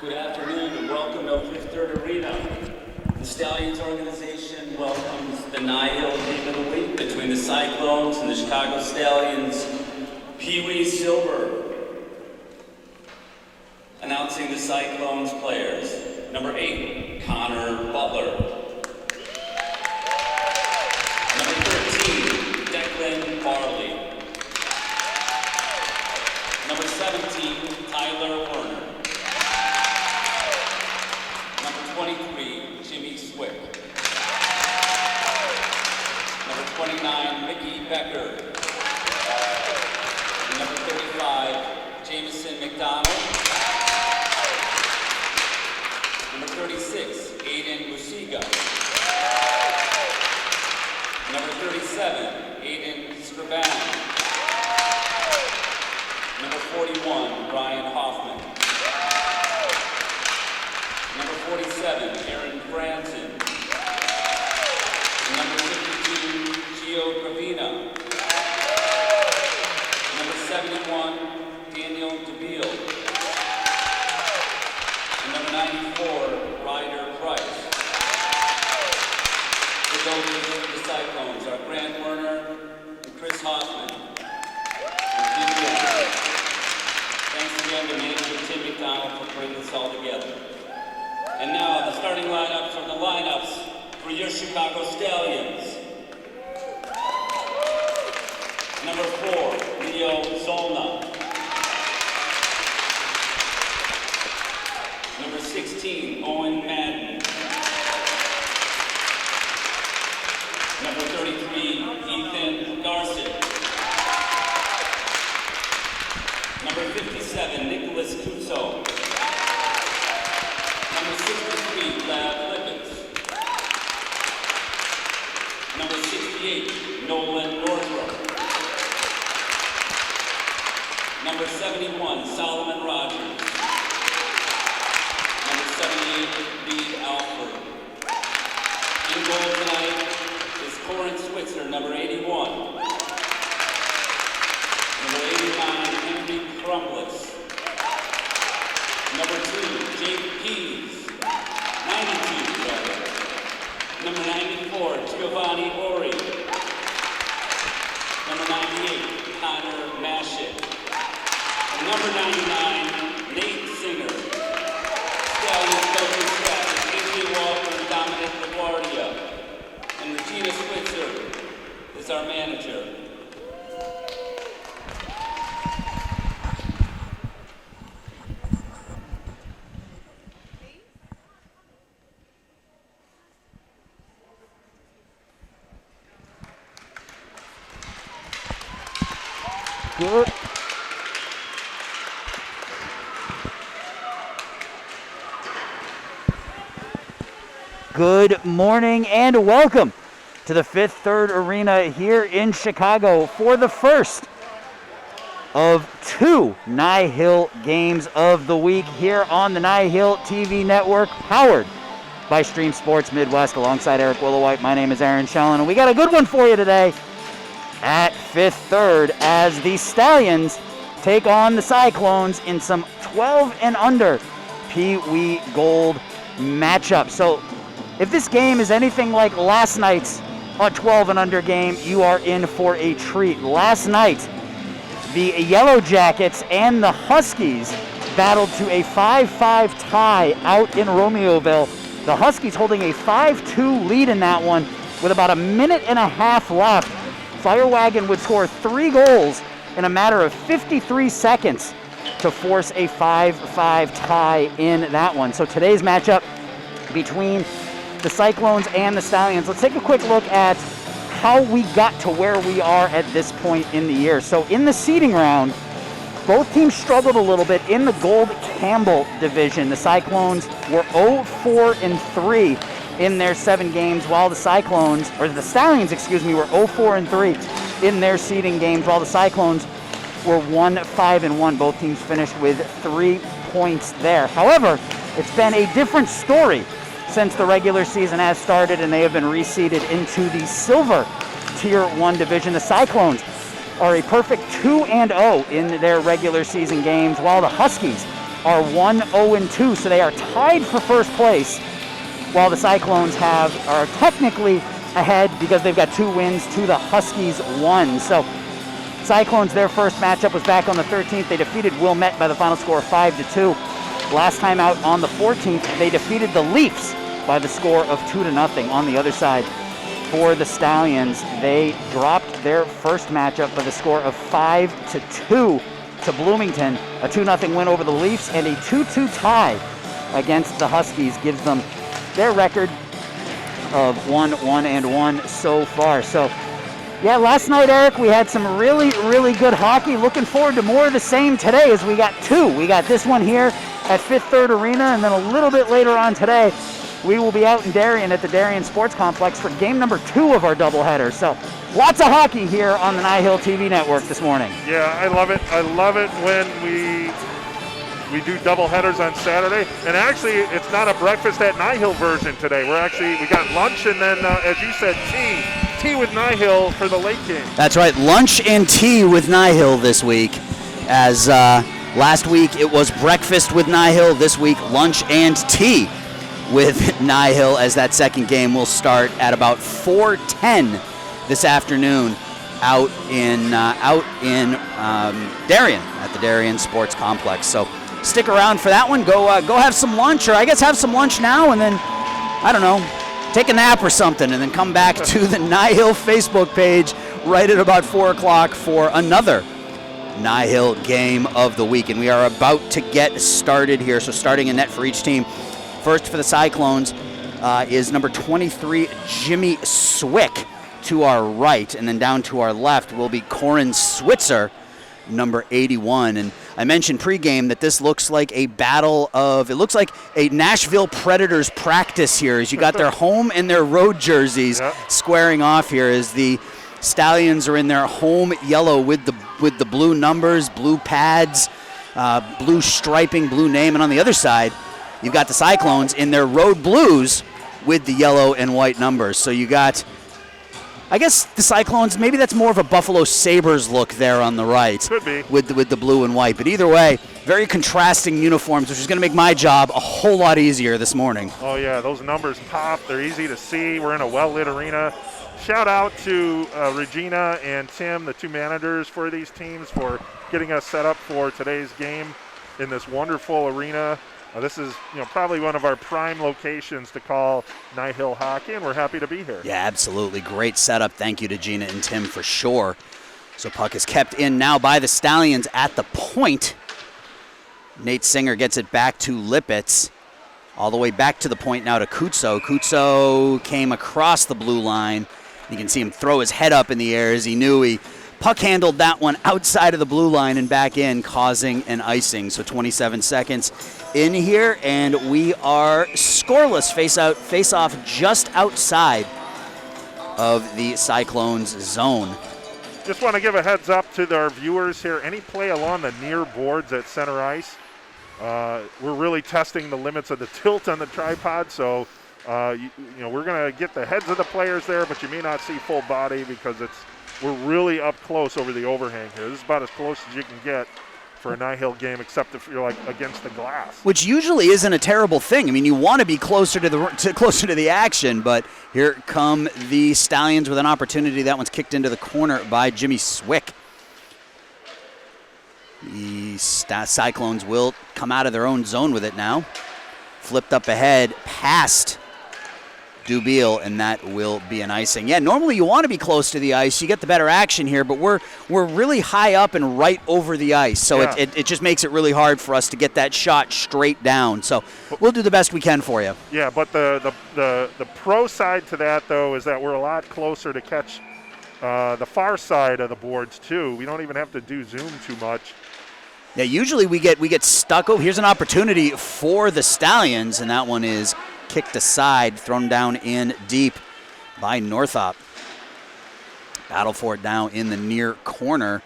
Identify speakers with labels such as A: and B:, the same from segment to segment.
A: Good afternoon and welcome to Fifth Third Arena. The Stallions organization welcomes the Nihil game of the week between the Cyclones and the Chicago Stallions. Peewee Silver. Announcing the Cyclones players. Number 8, Connor Butler. Number 13, Declan Farley. Number 17, Tyler Werner. Number 23, Jimmy Swick. Number 29, Mickey Becker. Number 35, Jameson McDonald. Number 36, Aiden Musiga. Number 37, Aiden Scribano. Number 41, Brian Hoffman. Number 47, Aaron Branson. Number 52, Gio Gravina. Number 71, Daniel DeBeal. And number 94, Ryder Price. The goalies of the Cyclones are Grant Werner and Chris Hoffman. Thanks again to manager Tim McDonald for putting this all together. And now the starting lineups are the lineups for your Chicago Stallions. Number 4, Leo Zolna. Number 16, Owen Madden. Number 33, Ethan Garson. Number 57, Nicholas Kuzo. Number 63, Lab Lippens. Number 68, Nolan Northrop. Number 71, Solomon Rogers. Number 78, Reed Alford. In goal tonight is Corin Switzer, number 81. Number 89, Henry Crumbless. Number 2, Jake Pease. 92, rather. Number 94, Giovanni Ori. Number 98, Connor Mashit. And number 99, Nate Singer. Stallions coaching staff, Amy Walker and Dominic LaGuardia. And Regina Switzer is our manager.
B: Good morning and welcome to the Fifth Third Arena here in Chicago for the first of 2 Nihil games of the week here on the Nihil TV network, powered by Stream Sports Midwest. Alongside Eric Willowhite, my name is Aaron Shellen, and we got a good one for you today at Fifth Third as the Stallions take on the Cyclones in some 12 and under Peewee Gold matchup. So if this game is anything like last night's 12 and under game, you are in for a treat. Last night, the Yellow Jackets and the Huskies battled to a 5-5 tie out in Romeoville. The Huskies holding a 5-2 lead in that one with about a minute and a half left. Firewagon would score 3 goals in a matter of 53 seconds to force a 5-5 tie in that one. So today's matchup between the Cyclones and the Stallions. Let's take a quick look at how we got to where we are at this point in the year. So in the seeding round, both teams struggled a little bit in the Gold Campbell division. The Cyclones were 0-4-3 in their 7 games, while the Stallions, were 0-4-3 in their seeding games, while the Cyclones were 1-5-1. Both teams finished with 3 points there. However, it's been a different story since the regular season has started, and they have been reseeded into the Silver Tier 1 division. The Cyclones are a perfect 2-0 in their regular season games, while the Huskies are 1-0-2, so they are tied for first place, while the Cyclones are technically ahead because they've got 2 wins to the Huskies 1. So Cyclones, their first matchup was back on the 13th. They defeated Wilmette by the final score of 5-2. Last time out on the 14th, they defeated the Leafs by the score of 2-0. On the other side, for the Stallions, they dropped their first matchup by the score of 5-2 to Bloomington. A 2-0 win over the Leafs and a 2-2 tie against the Huskies gives them their record of 1-1 so far. So, yeah, last night, Eric, we had some really, really good hockey. Looking forward to more of the same today as we got 2. We got this one here at Fifth Third Arena, and then a little bit later on today, we will be out in Darien at the Darien Sports Complex for game number 2 of our doubleheader. So lots of hockey here on the Nihil TV network this morning.
C: Yeah, I love it. I love it when we do double headers on Saturday. And actually, it's not a breakfast at Nihil version today. We got lunch and then, as you said, tea with Nihil for the late game.
B: That's right, lunch and tea with Nihil this week. As last week it was breakfast with Nihil, this week lunch and tea with Nihil, as that second game will start at about 4:10 this afternoon out in Darien at the Darien Sports Complex. So stick around for that one. Go have some lunch, or I guess have some lunch now, and then, I don't know, take a nap or something, and then come back to the Nihil Facebook page right at about 4 o'clock for another Nihil game of the week. And we are about to get started here, so starting a net for each team. First for the Cyclones is number 23, Jimmy Swick, to our right, and then down to our left will be Corin Switzer, number 81. And I mentioned pregame that this looks like a it looks like a Nashville Predators practice here, as you got their home and their road jerseys squaring off here, as the Stallions are in their home yellow with the blue numbers, blue pads, blue striping, blue name, and on the other side, you've got the Cyclones in their road blues with the yellow and white numbers. So you got, I guess, the Cyclones, maybe that's more of a Buffalo Sabres look there on the right.
C: Could be.
B: With the blue and white. But either way, very contrasting uniforms, which is going to make my job a whole lot easier this morning.
C: Oh, yeah, those numbers pop. They're easy to see. We're in a well-lit arena. Shout out to Regina and Tim, the 2 managers for these teams, for getting us set up for today's game in this wonderful arena. This is, probably one of our prime locations to call Nihil hockey, and we're happy to be here.
B: Yeah, absolutely. Great setup. Thank you to Gina and Tim for sure. So puck is kept in now by the Stallions at the point. Nate Singer gets it back to Lippitz. All the way back to the point now to Kutso. Kutso came across the blue line. You can see him throw his head up in the air as he knew he puck handled that one outside of the blue line and back in, causing an icing. So 27 seconds in here, and we are scoreless. Face off just outside of the Cyclones zone.
C: Just want to give a heads up to our viewers here. Any play along the near boards at center ice, we're really testing the limits of the tilt on the tripod. So we're going to get the heads of the players there, but you may not see full body because we're really up close over the overhang here. This is about as close as you can get for a Nihil game, except if you're like against the glass. Which
B: usually isn't a terrible thing. I mean, you want to be closer to the action, but here come the Stallions with an opportunity. That one's kicked into the corner by Jimmy Swick. The Cyclones will come out of their own zone with it now. Flipped up ahead, past Dubiel, and that will be an icing. Yeah, normally you want to be close to the ice. You get the better action here, but we're really high up and right over the ice, so it just makes it really hard for us to get that shot straight down. So we'll do the best we can for you.
C: Yeah, but the pro side to that, though, is that we're a lot closer to catch the far side of the boards, too. We don't even have to do zoom too much.
B: Yeah, usually we get stuck. Oh, here's an opportunity for the Stallions, and that one is kicked aside, thrown down in deep by Northop. Battle for it now in the near corner,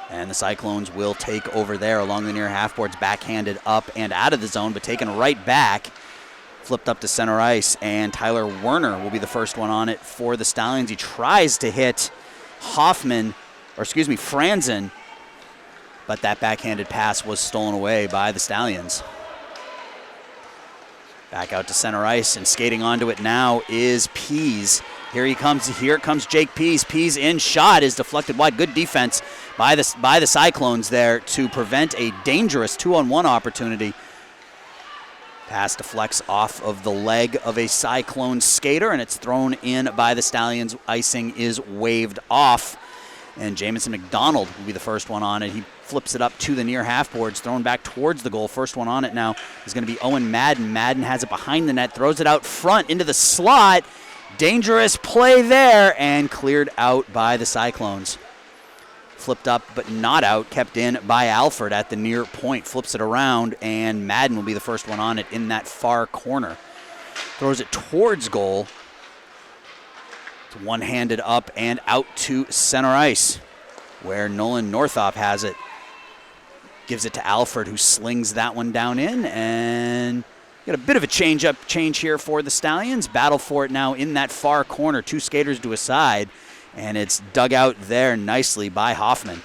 B: and the Cyclones will take over there along the near half boards, backhanded up and out of the zone, but taken right back. Flipped up to center ice, and Tyler Werner will be the first one on it for the Stallions. He tries to hit Franzen, but that backhanded pass was stolen away by the Stallions. Back out to center ice, and skating onto it now is Pease. Here comes Jake Pease. Pease in shot is deflected wide. Good defense by the Cyclones there to prevent a dangerous 2-on-1 opportunity. Pass deflects off of the leg of a Cyclone skater, and it's thrown in by the Stallions. Icing is waved off, and Jamison McDonald will be the first one on it. He flips it up to the near half boards, thrown back towards the goal. First one on it now is going to be Owen Madden. Madden has it behind the net, throws it out front into the slot. Dangerous play there, and cleared out by the Cyclones. Flipped up but not out, kept in by Alford at the near point. Flips it around, and Madden will be the first one on it in that far corner. Throws it towards goal. It's one-handed up and out to center ice, where Nolan Northop has it. Gives it to Alford, who slings that one down in, and got a bit of a change here for the Stallions. Battle for it now in that far corner. Two skaters to a side, and it's dug out there nicely by Hoffman.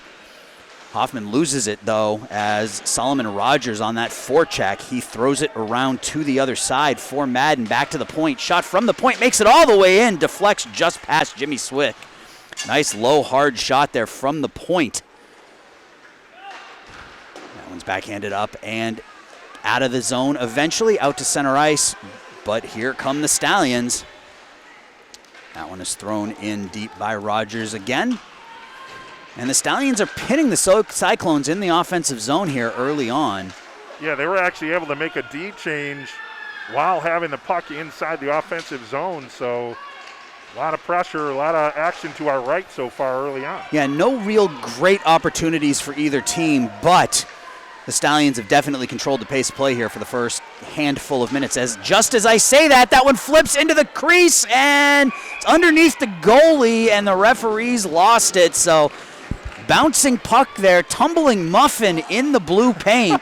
B: Hoffman loses it, though, as Solomon Rogers on that forecheck. He throws it around to the other side for Madden. Back to the point. Shot from the point. Makes it all the way in. Deflects just past Jimmy Swick. Nice low, hard shot there from the point. That one's backhanded up and out of the zone eventually, out to center ice. But here come the Stallions. That one is thrown in deep by Rogers again. And the Stallions are pinning the Cyclones in the offensive zone here early on.
C: Yeah, they were actually able to make a D change while having the puck inside the offensive zone. So a lot of pressure, a lot of action to our right so far early on.
B: Yeah, no real great opportunities for either team, but the Stallions have definitely controlled the pace of play here for the first handful of minutes. As just as I say that, that one flips into the crease, and it's underneath the goalie, and the referees lost it. So bouncing puck there, tumbling muffin in the blue paint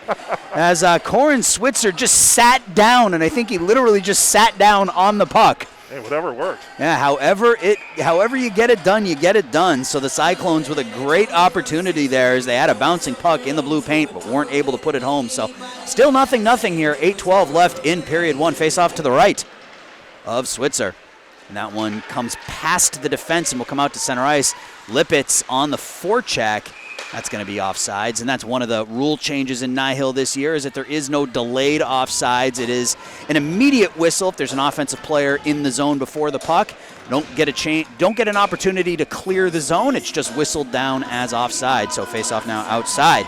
B: as Corin Switzer just sat down, and I think he literally just sat down on the puck.
C: Hey, whatever works.
B: Yeah, however you get it done, you get it done. So the Cyclones with a great opportunity there as they had a bouncing puck in the blue paint but weren't able to put it home. So still 0-0 here, 8:12 left in period one. Face off to the right of Switzer. And that one comes past the defense and will come out to center ice. Lippitz on the forecheck. That's going to be offsides, and that's one of the rule changes in Nihil this year is that there is no delayed offsides. It is an immediate whistle if there's an offensive player in the zone before the puck. Don't get an opportunity to clear the zone. It's just whistled down as offside. So face-off now outside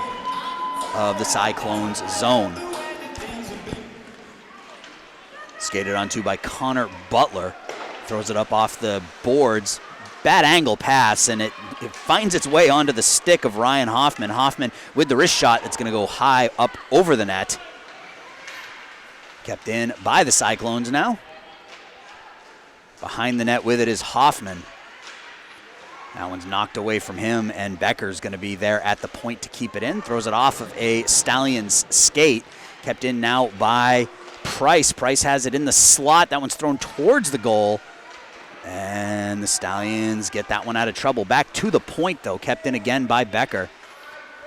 B: of the Cyclones zone. Skated onto by Connor Butler. Throws it up off the boards. Bad angle pass, and it finds its way onto the stick of Ryan Hoffman. Hoffman with the wrist shot that's going to go high up over the net. Kept in by the Cyclones now. Behind the net with it is Hoffman. That one's knocked away from him, and Becker's going to be there at the point to keep it in. Throws it off of a Stallions skate. Kept in now by Price. Price has it in the slot. That one's thrown towards the goal. And the Stallions get that one out of trouble. Back to the point, though. Kept in again by Becker.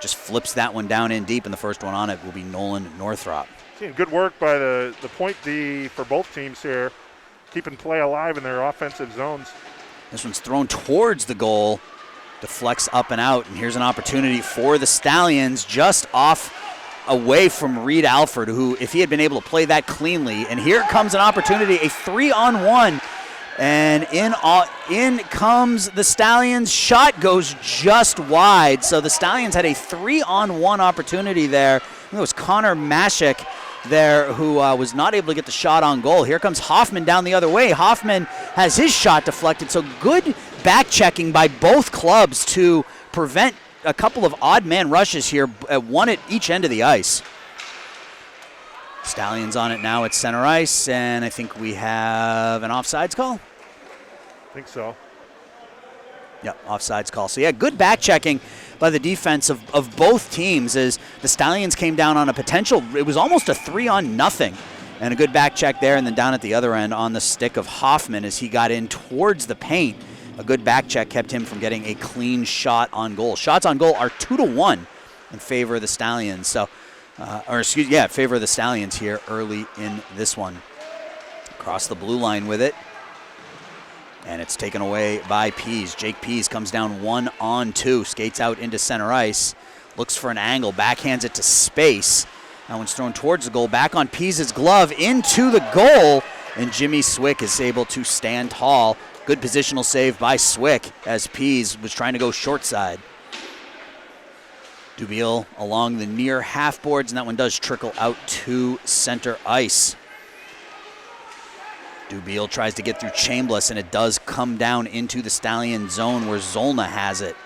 B: Just flips that one down in deep, and the first one on it will be Nolan Northrop.
C: Seeing good work by the point D for both teams here, keeping play alive in their offensive zones.
B: This one's thrown towards the goal. Deflects up and out, and here's an opportunity for the Stallions just off away from Reed Alford, who, if he had been able to play that cleanly, and here comes an opportunity, a 3-on-1. And in comes the Stallions. Shot goes just wide. So the Stallions had a 3-on-1 opportunity there. I think it was Connor Mashik there who was not able to get the shot on goal. Here comes Hoffman down the other way. Hoffman has his shot deflected. So good back checking by both clubs to prevent a couple of odd man rushes here, one at each end of the ice. Stallions on it now at center ice, and I think we have an offsides call.
C: I think so.
B: Yep, offsides call. So, yeah, good back checking by the defense of both teams as the Stallions came down on a potential. It was almost a 3-on-0, and a good back check there, and then down at the other end on the stick of Hoffman as he got in towards the paint. A good back check kept him from getting a clean shot on goal. Shots on goal are 2-1 in favor of the Stallions. So, favor of the Stallions here early in this one. Across the blue line with it. And it's taken away by Pease. Jake Pease comes down 1-on-2, skates out into center ice, looks for an angle, backhands it to space. That one's thrown towards the goal, back on Pease's glove, into the goal, and Jimmy Swick is able to stand tall. Good positional save by Swick as Pease was trying to go short side. Dubiel along the near half boards, and that one does trickle out to center ice. Dubiel tries to get through Chambliss, and it does come down into the Stallion zone where Zolna has it.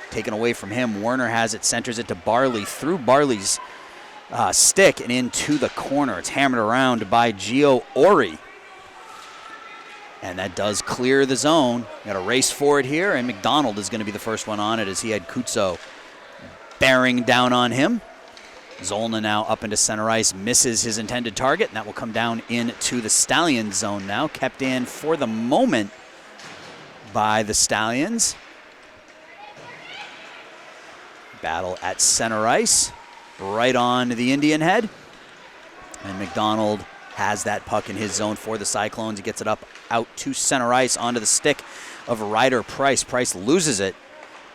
B: Taken away from him, Werner has it, centers it to Barley, through Barley's stick and into the corner. It's hammered around by Gio Ori. And that does clear the zone. Got a race for it here, and McDonald is going to be the first one on it as he had Kutso bearing down on him. Zolna now up into center ice, misses his intended target, and that will come down into the Stallion zone now. Kept in for the moment by the Stallions. Battle at center ice, right on the Indian head. And McDonald has that puck in his zone for the Cyclones. He gets it up out to center ice onto the stick of Ryder Price. Price loses it.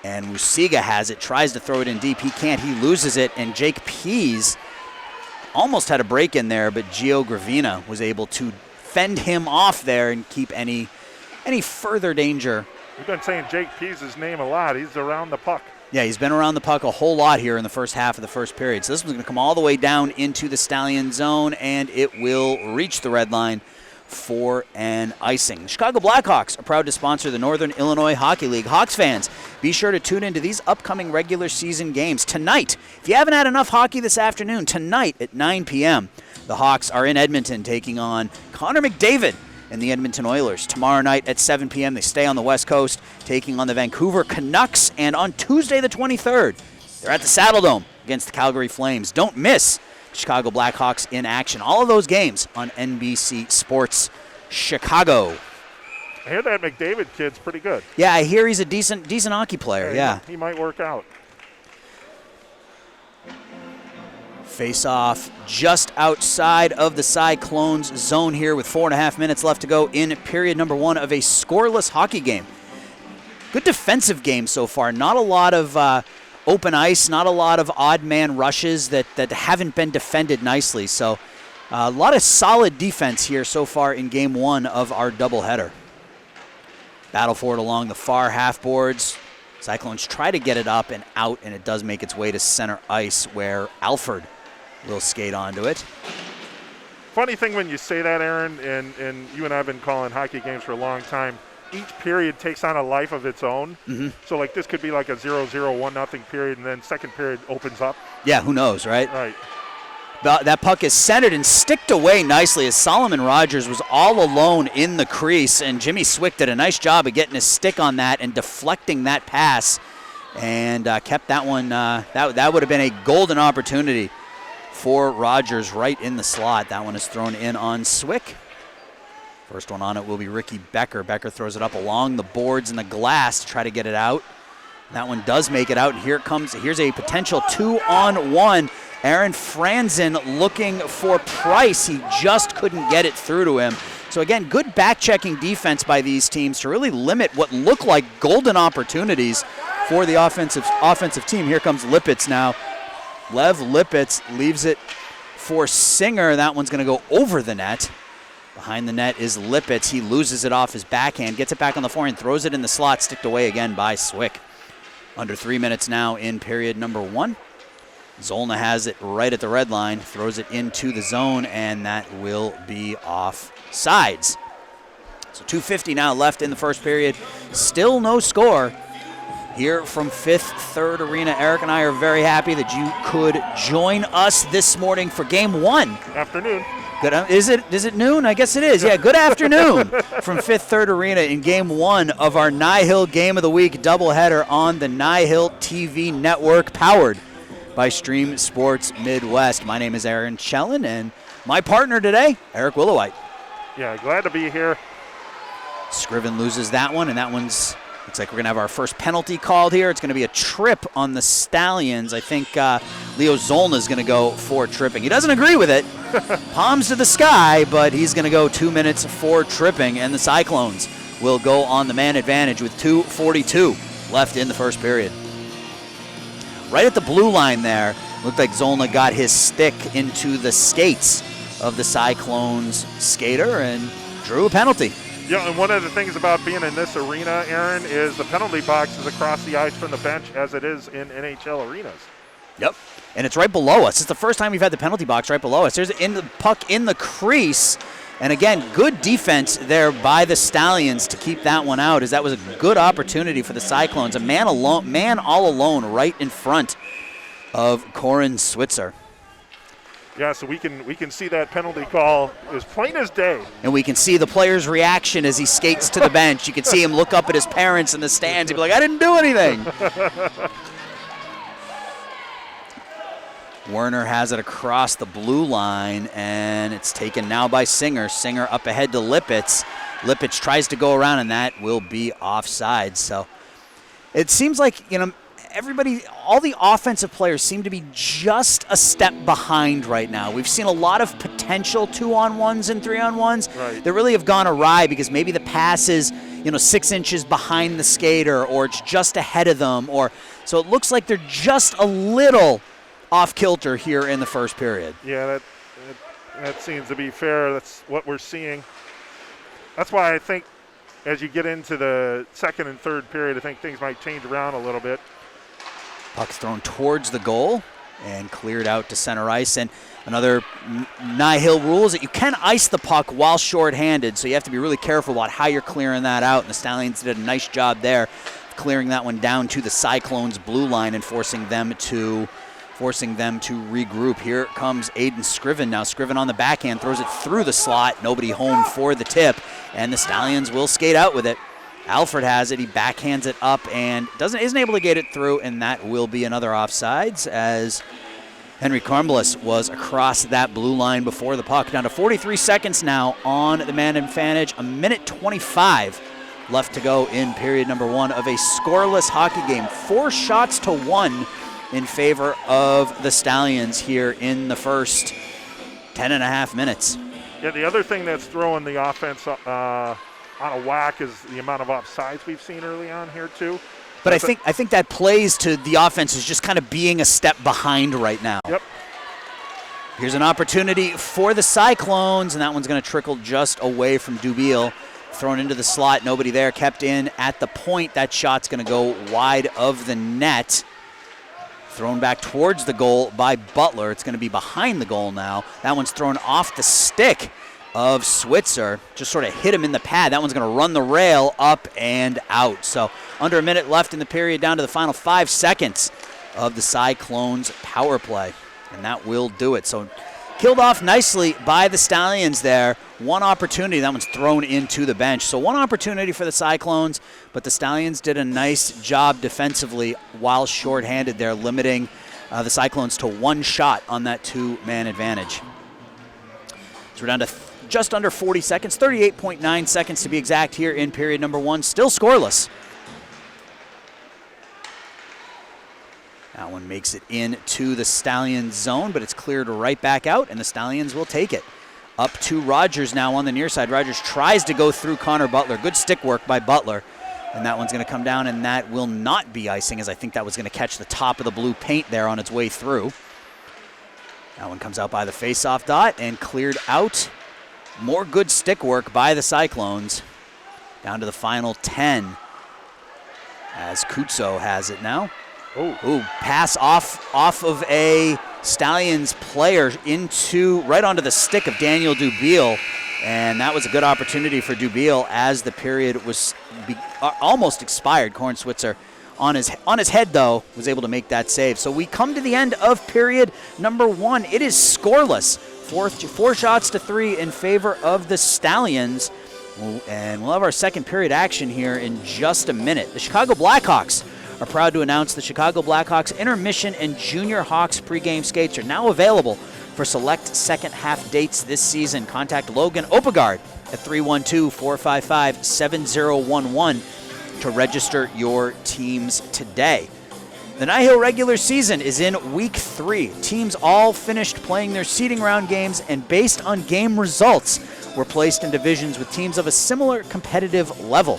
B: And Musiga has it, tries to throw it in deep. He can't, he loses it. And Jake Pease almost had a break in there, but Gio Gravina was able to fend him off there and keep any further danger.
C: We've been saying Jake Pease's name a lot. He's around the puck.
B: Yeah, he's been around the puck a whole lot here in the first half of the first period. So this one's going to come all the way down into the Stallion zone, and it will reach the red line for an icing. The Chicago Blackhawks are proud to sponsor the Northern Illinois Hockey League. Hawks fans, be sure to tune into these upcoming regular season games. Tonight, if you haven't had enough hockey this afternoon, tonight at 9 p.m., the Hawks are in Edmonton taking on Connor McDavid and the Edmonton Oilers. Tomorrow night at 7 p.m., they stay on the West Coast taking on the Vancouver Canucks. And on Tuesday the 23rd, they're at the Saddledome against the Calgary Flames. Don't miss Chicago Blackhawks in action. All of those games on NBC Sports Chicago.
C: I hear that McDavid kid's pretty good.
B: Yeah, I hear he's a decent hockey player, yeah.
C: He might work out.
B: Face-off just outside of the Cyclones zone here with 4.5 minutes left to go in period number one of a scoreless hockey game. Good defensive game so far. Not a lot of open ice, not a lot of odd man rushes that haven't been defended nicely. So a lot of solid defense here so far in game one of our doubleheader. Battle for it along the far half boards. Cyclones try to get it up and out, and it does make its way to center ice where Alford will skate onto it.
C: Funny thing when you say that, Aaron, and you and I have been calling hockey games for a long time, each period takes on a life of its own. Mm-hmm. So, like, this could be like a 0-0, 1-0 period, and then second period opens up.
B: Yeah, who knows, right?
C: Right.
B: That puck is centered and sticked away nicely as Solomon Rogers was all alone in the crease, and Jimmy Swick did a nice job of getting his stick on that and deflecting that pass and kept that one. That would have been a golden opportunity for Rogers right in the slot. That one is thrown in on Swick. First one on it will be Ricky Becker. Becker throws it up along the boards and the glass to try to get it out. That one does make it out, and here's a potential 2-on-1. Aaron Franzen looking for Price. He just couldn't get it through to him. So again, good back-checking defense by these teams to really limit what look like golden opportunities for the offensive team. Here comes Lippitz now. Lev Lippitz leaves it for Singer. That one's going to go over the net. Behind the net is Lippitz. He loses it off his backhand, gets it back on the forehand, throws it in the slot, sticked away again by Swick. Under 3 minutes now in period number one. Zolna has it right at the red line, throws it into the zone, and that will be off sides. So 2:50 now left in the first period. Still no score here from Fifth Third Arena. Eric and I are very happy that you could join us this morning for game one.
C: Afternoon.
B: Good. Is it noon? I guess it is. Yeah, good afternoon from Fifth Third Arena in game one of our Nihil Game of the Week doubleheader on the Nihil TV network, powered by Stream Sports Midwest. My name is Aaron Chellin, and my partner today, Eric Willowite.
C: Yeah, glad to be here.
B: Scriven loses that one, and that one's Looks like we're going to have our first penalty called here. It's going to be a trip on the Stallions. I think Leo Zolna is going to go for tripping. He doesn't agree with it. Palms to the sky, but he's going to go 2 minutes for tripping, and the Cyclones will go on the man advantage with 2:42 left in the first period. Right at the blue line there, looked like Zolna got his stick into the skates of the Cyclones skater and drew a penalty.
C: Yeah, and one of the things about being in this arena, Aaron, is the penalty box is across the ice from the bench as it is in NHL arenas.
B: Yep. And it's right below us. It's the first time we've had the penalty box right below us. There's the puck in the crease. And again, good defense there by the Stallions to keep that one out, as that was a good opportunity for the Cyclones. A man all alone right in front of Corin Switzer.
C: Yeah, so we can see that penalty call as plain as day.
B: And we can see the player's reaction as he skates to the bench. You can see him look up at his parents in the stands. He'd be like, I didn't do anything. Werner has it across the blue line, and it's taken now by Singer. Singer up ahead to Lippitz. Lippitz tries to go around, and that will be offside. So it seems like, everybody, all the offensive players seem to be just a step behind right now. We've seen a lot of potential 2-on-1s and 3-on-1s that really have gone awry because maybe the pass is, 6 inches behind the skater, or it's just ahead of them, or so it looks like they're just a little off kilter here in the first period.
C: Yeah, that seems to be fair. That's what we're seeing. That's why I think as you get into the second and third period, I think things might change around a little bit.
B: Puck's thrown towards the goal and cleared out to center ice. And another Nihil rule is that you can ice the puck while shorthanded, so you have to be really careful about how you're clearing that out. And the Stallions did a nice job there, clearing that one down to the Cyclones' blue line and forcing them to regroup. Here comes Aiden Scriven now. Scriven on the backhand, throws it through the slot. Nobody home for the tip, and the Stallions will skate out with it. Alfred has it. He backhands it up and isn't able to get it through, and that will be another offsides as Henry Cornbliss was across that blue line before the puck. Down to 43 seconds now on the man advantage. 1:25 left to go in period number one of a scoreless hockey game. 4-1 in favor of the Stallions here in the first 10.5 minutes.
C: Yeah, the other thing that's throwing the offense on a whack is the amount of offsides we've seen early on here too.
B: But I think that plays to the offense is just kind of being a step behind right now.
C: Yep.
B: Here's an opportunity for the Cyclones, and that one's going to trickle just away from Dubiel. Thrown into the slot, nobody there, kept in at the point. That shot's going to go wide of the net. Thrown back towards the goal by Butler. It's going to be behind the goal now. That one's thrown off the stick of Switzer. Just sort of hit him in the pad. That one's going to run the rail up and out. So under a minute left in the period, down to the final 5 seconds of the Cyclones power play. And that will do it. So killed off nicely by the Stallions there. One opportunity, that one's thrown into the bench. So one opportunity for the Cyclones, but the Stallions did a nice job defensively while shorthanded there, limiting the Cyclones to one shot on that 2-man advantage. So we're down to just under 40 seconds, 38.9 seconds to be exact here in period number one. Still scoreless. That one makes it into the Stallions zone, but it's cleared right back out, and the Stallions will take it. Up to Rogers now on the near side. Rogers tries to go through Connor Butler. Good stick work by Butler. And that one's going to come down, and that will not be icing, as I think that was going to catch the top of the blue paint there on its way through. That one comes out by the face-off dot and cleared out. More good stick work by the Cyclones. Down to the final 10 as Kutso has it now. Ooh, pass off of a Stallions player into right onto the stick of Daniel Dubiel, and that was a good opportunity for Dubiel as the period was almost expired. Corin Switzer on his head, though, was able to make that save. So we come to the end of period number one. It is scoreless. 4-3 in favor of the Stallions. And we'll have our second period action here in just a minute. The Chicago Blackhawks are proud to announce the Chicago Blackhawks Intermission and Junior Hawks pregame skates are now available for select second half dates this season. Contact Logan Opegard at 312-455-7011 to register your teams today. The Nihil regular season is in week 3. Teams all finished playing their seeding round games, and based on game results, were placed in divisions with teams of a similar competitive level.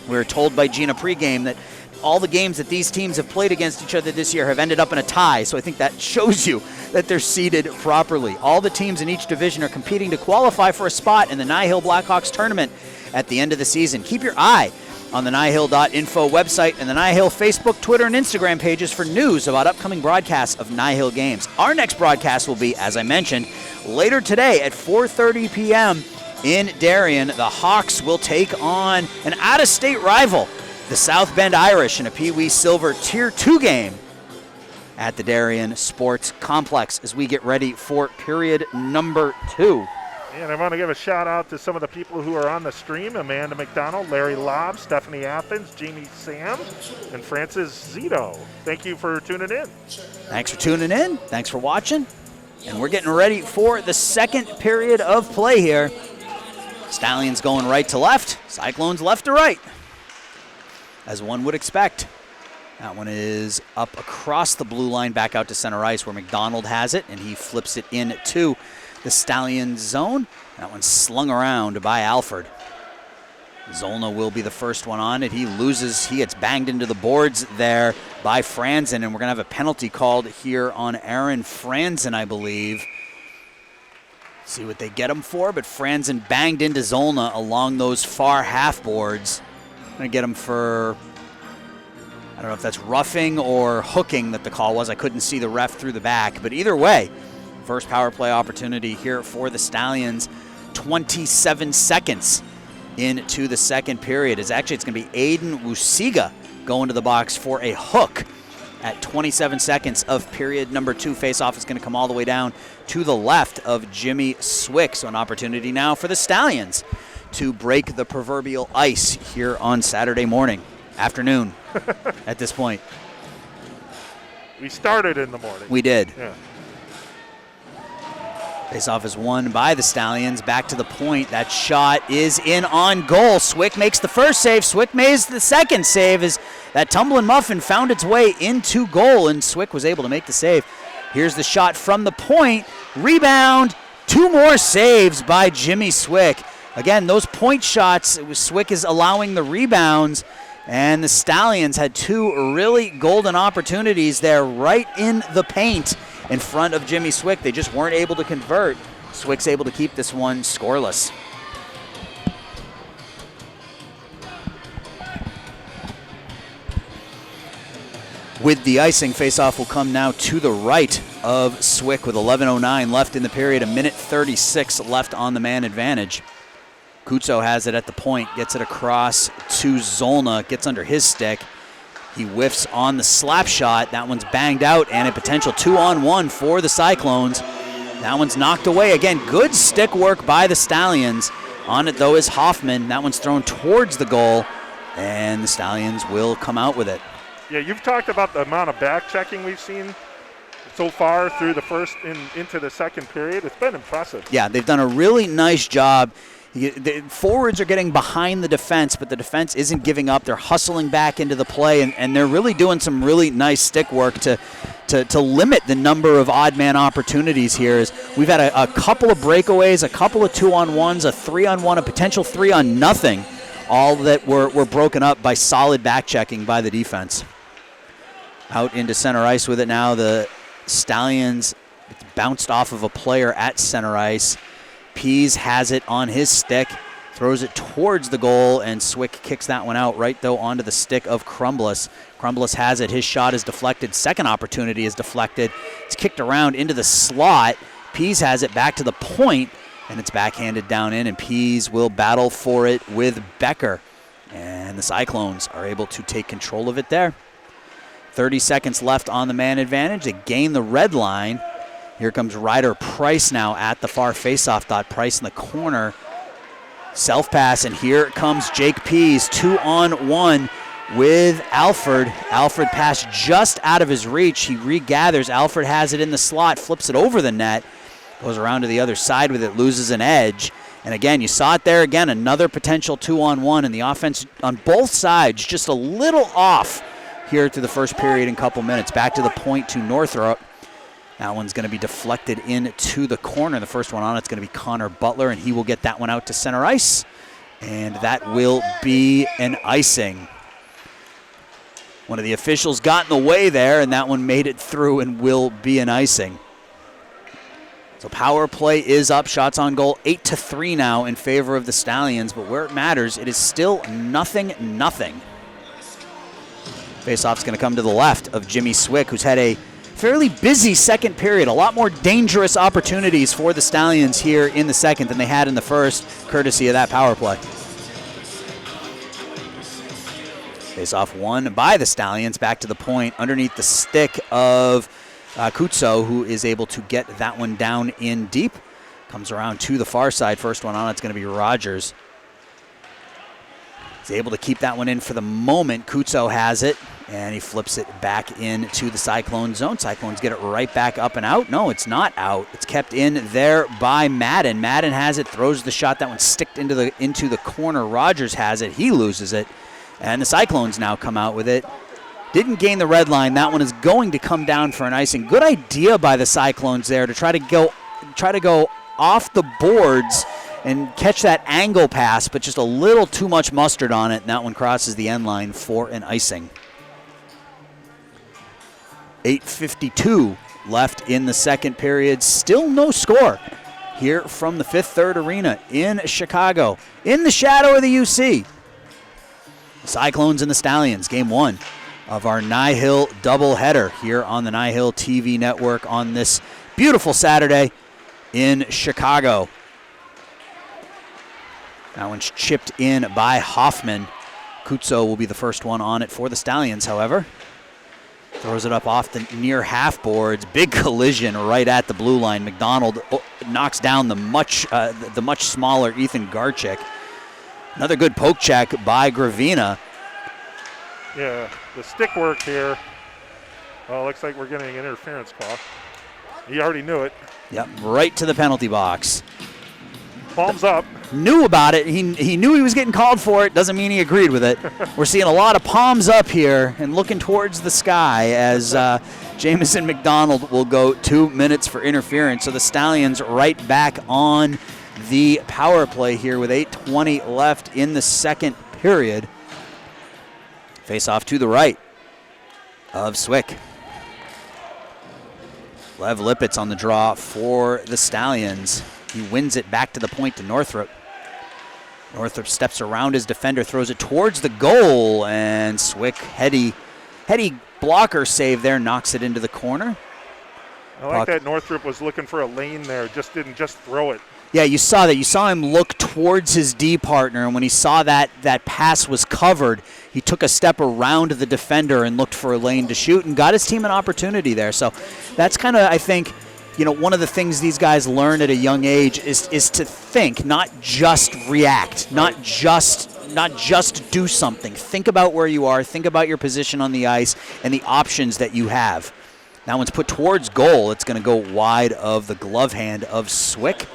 B: We were told by Gina pregame that all the games that these teams have played against each other this year have ended up in a tie, so I think that shows you that they're seeded properly. All the teams in each division are competing to qualify for a spot in the Nihil Blackhawks tournament at the end of the season. Keep your eye on the nihil.info website and the Nihil Facebook, Twitter, and Instagram pages for news about upcoming broadcasts of Nihil games. Our next broadcast will be, as I mentioned, later today at 4:30 p.m. in Darien. The Hawks will take on an out-of-state rival, the South Bend Irish, in a Peewee Silver Tier 2 game at the Darien Sports Complex as we get ready for period number 2.
C: And I want to give a shout out to some of the people who are on the stream: Amanda McDonald, Larry Lobb, Stephanie Athens, Jamie Sam, and Francis Zito. Thank you for tuning in.
B: Thanks for tuning in. Thanks for watching. And we're getting ready for the second period of play here. Stallions going right to left, Cyclones left to right, as one would expect. That one is up across the blue line, back out to center ice where McDonald has it, and he flips it in to the Stallions zone. That one's slung around by Alford. Zolna will be the first one on it. He loses. He gets banged into the boards there by Franzen, and we're going to have a penalty called here on Aaron Franzen, I believe. See what they get him for, but Franzen banged into Zolna along those far half boards. I'm going to get him for, I don't know if that's roughing or hooking that the call was. I couldn't see the ref through the back, but either way, first power play opportunity here for the Stallions. 27 seconds into the second period. It's going to be Aiden Wusiga going to the box for a hook at 27 seconds of period number 2. Faceoff is going to come all the way down to the left of Jimmy Swick. So an opportunity now for the Stallions to break the proverbial ice here on Saturday afternoon at this point.
C: We started in the morning.
B: We did.
C: Yeah.
B: Faceoff is won by the Stallions. Back to the point. That shot is in on goal. Swick makes the first save. Swick makes the second save as that tumbling muffin found its way into goal, and Swick was able to make the save. Here's the shot from the point. Rebound. 2 more saves by Jimmy Swick. Again, those point shots, Swick is allowing the rebounds, and the Stallions had 2 really golden opportunities there right in the paint in front of Jimmy Swick. They just weren't able to convert. Swick's able to keep this one scoreless. With the icing, faceoff will come now to the right of Swick with 11:09 left in the period, a minute 36 left on the man advantage. Kutso has it at the point, gets it across to Zolna, gets under his stick. He whiffs on the slap shot. That one's banged out, and a potential 2-on-1 for the Cyclones. That one's knocked away. Again, good stick work by the Stallions. On it, though, is Hoffman. That one's thrown towards the goal, and the Stallions will come out with it.
C: Yeah, you've talked about the amount of back checking we've seen so far through the first into the second period. It's been impressive.
B: Yeah, they've done a really nice job. The forwards are getting behind the defense, but the defense isn't giving up. They're hustling back into the play, and they're really doing some really nice stick work to limit the number of odd man opportunities here. Is we've had a couple of breakaways, a couple of 2-on-1s, a 3-on-1, a potential 3-on-0, all that were broken up by solid back checking by the defense. Out into center ice with it now. The Stallions bounced off of a player at center ice. Pease has it on his stick, throws it towards the goal, and Swick kicks that one out right, though, onto the stick of Crumbless. Crumbless has it. His shot is deflected. Second opportunity is deflected. It's kicked around into the slot. Pease has it back to the point, and it's backhanded down in, and Pease will battle for it with Becker. And the Cyclones are able to take control of it there. 30 seconds left on the man advantage. They gain the red line. Here comes Ryder Price now at the far faceoff dot. Price in the corner. Self-pass, and here comes Jake Pease. 2-on-1 with Alford. Alford passed just out of his reach. He regathers. Alford has it in the slot, flips it over the net, goes around to the other side with it, loses an edge, And again, you saw it there again, another potential 2-on-1, and the offense on both sides just a little off here through the first period and couple minutes. Back to the point to Northrop. That one's going to be deflected into the corner. The first one on it's going to be Connor Butler, and he will get that one out to center ice. And that will be an icing. One of the officials got in the way there, and that one made it through and will be an icing. So power play is up. Shots on goal 8-3 now in favor of the Stallions, but where it matters, it is still 0-0. Faceoff's going to come to the left of Jimmy Swick, who's had a fairly busy second period. A lot more dangerous opportunities for the Stallions here in the second than they had in the first, courtesy of that power play. Faceoff won by the Stallions. Back to the point underneath the stick of Kutso, who is able to get that one down in deep. Comes around to the far side. First one on, it's going to be Rogers. He's able to keep that one in for the moment. Kutso has it, and he flips it back into the Cyclone zone. Cyclones get it right back up and out. No, it's not out. It's kept in there by Madden. Madden has it, throws the shot. That one sticked into the corner. Rogers has it. He loses it, and the Cyclones now come out with it. Didn't gain the red line. That one is going to come down for an icing. Good idea by the Cyclones there to try to go off the boards and catch that angle pass, but just a little too much mustard on it, and that one crosses the end line for an icing. 8:52 left in the second period. Still no score here from the Fifth Third Arena in Chicago, in the shadow of the UC. The Cyclones and the Stallions, game one of our Nihil doubleheader here on the Nihil TV network on this beautiful Saturday in Chicago. That one's chipped in by Hoffman. Kutso will be the first one on it for the Stallions, however. Throws it up off the near half boards. Big collision right at the blue line. McDonald knocks down the much smaller Ethan Garchik. Another good poke check by Gravina.
C: Yeah, the stick work here. Well, looks like we're getting an interference call. He already knew it.
B: Yep, right to the penalty box.
C: Palms up.
B: Knew about it. He knew he was getting called for it. Doesn't mean he agreed with it. We're seeing a lot of palms up here and looking towards the sky as Jamison McDonald will go 2 minutes for interference. So the Stallions right back on the power play here with 8:20 left in the second period. Face off to the right of Swick. Lev Lipitz on the draw for the Stallions. He wins it back to the point to Northrop. Northrop steps around his defender, throws it towards the goal, and Swick, heady blocker save there, knocks it into the corner.
C: I like that Northrop was looking for a lane there, didn't just throw it.
B: Yeah, you saw that. You saw him look towards his D partner, and when he saw that pass was covered, he took a step around the defender and looked for a lane to shoot and got his team an opportunity there. So that's kind of, I think, one of the things these guys learn at a young age is to think, not just react, not just do something. Think about where you are, think about your position on the ice and the options that you have. That one's put towards goal. It's going to go wide of the glove hand of Swick.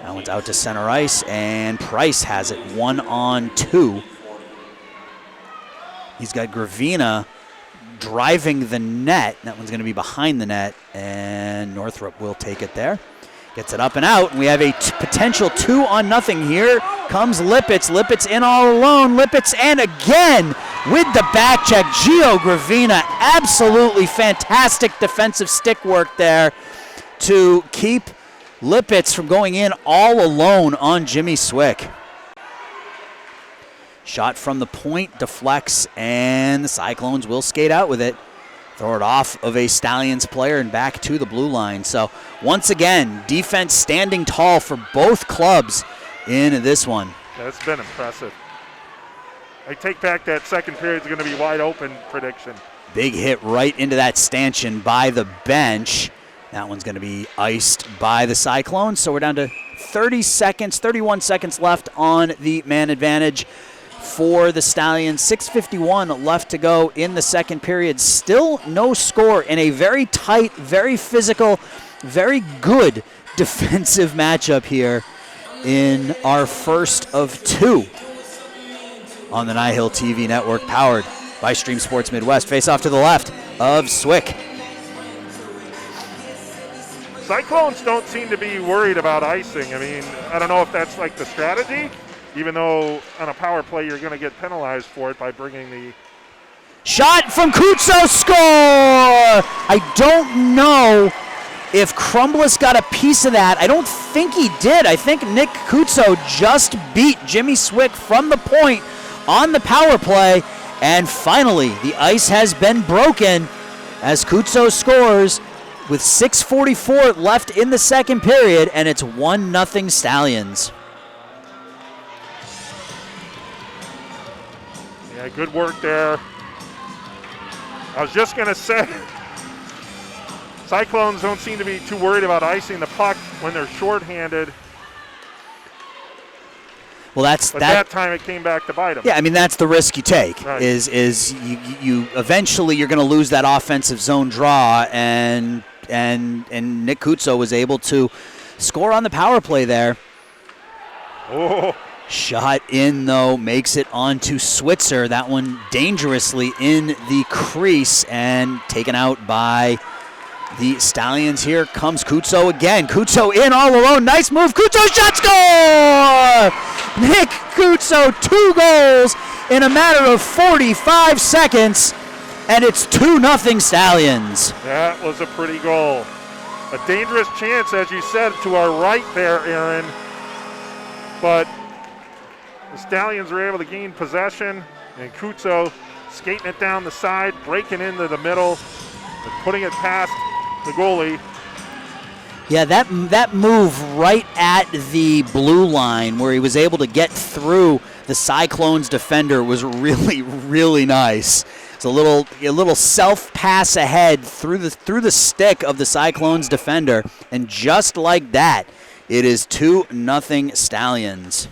B: That one's out to center ice, and Price has it 1-on-2. He's got Gravina driving the net. That one's going to be behind the net, and Northrop will take it there. Gets it up and out, and we have a potential 2-0 here. Comes Lipitz. Lipitz in all alone. Lipitz, and again with the back check. Gio Gravina, absolutely fantastic defensive stick work there to keep Lipitz from going in all alone on Jimmy Swick. Shot from the point, deflects, and the Cyclones will skate out with it. Throw it off of a Stallions player and back to the blue line. So once again, defense standing tall for both clubs in this one.
C: That's been impressive. I take back that second period is going to be wide open prediction.
B: Big hit right into that stanchion by the bench. That one's going to be iced by the Cyclones. So we're down to 31 seconds left on the man advantage for the Stallions. 6:51 left to go in the second period. Still no score in a very tight, very physical, very good defensive matchup here in our first of two on the Nihil TV network, powered by Stream Sports Midwest. Face off to the left of Swick.
C: Cyclones don't seem to be worried about icing. I mean, I don't know if that's like the strategy, even though on a power play you're going to get penalized for it by bringing the...
B: Shot from Kutso, score! I don't know if Crumblis got a piece of that. I don't think he did. I think Nick Kutso just beat Jimmy Swick from the point on the power play. And finally, the ice has been broken as Kutso scores with 6:44 left in the second period, and it's 1-0 Stallions.
C: Yeah, good work there. I was just going to say, Cyclones don't seem to be too worried about icing the puck when they're shorthanded.
B: Well,
C: But that time it came back to bite them.
B: Yeah, I mean, that's the risk you take.
C: Right.
B: Is you eventually you're going to lose that offensive zone draw, and Nick Kutso was able to score on the power play there.
C: Oh,
B: Shot in, though, makes it onto Switzer. That one dangerously in the crease and taken out by the Stallions. Here comes Kutso again. Kutso in all alone. Nice move. Kutso shot, score! Nick Kutso, 2 goals in a matter of 45 seconds, and it's 2-0 Stallions.
C: that was a pretty goal. A dangerous chance, as you said, to our right there, Aaron. But the Stallions were able to gain possession, and Kutso skating it down the side, breaking into the middle, and putting it past the goalie.
B: Yeah, that move right at the blue line where he was able to get through the Cyclones defender was really, really nice. It's a little self pass ahead through the stick of the Cyclones defender, and just like that, it is 2-0 Stallions.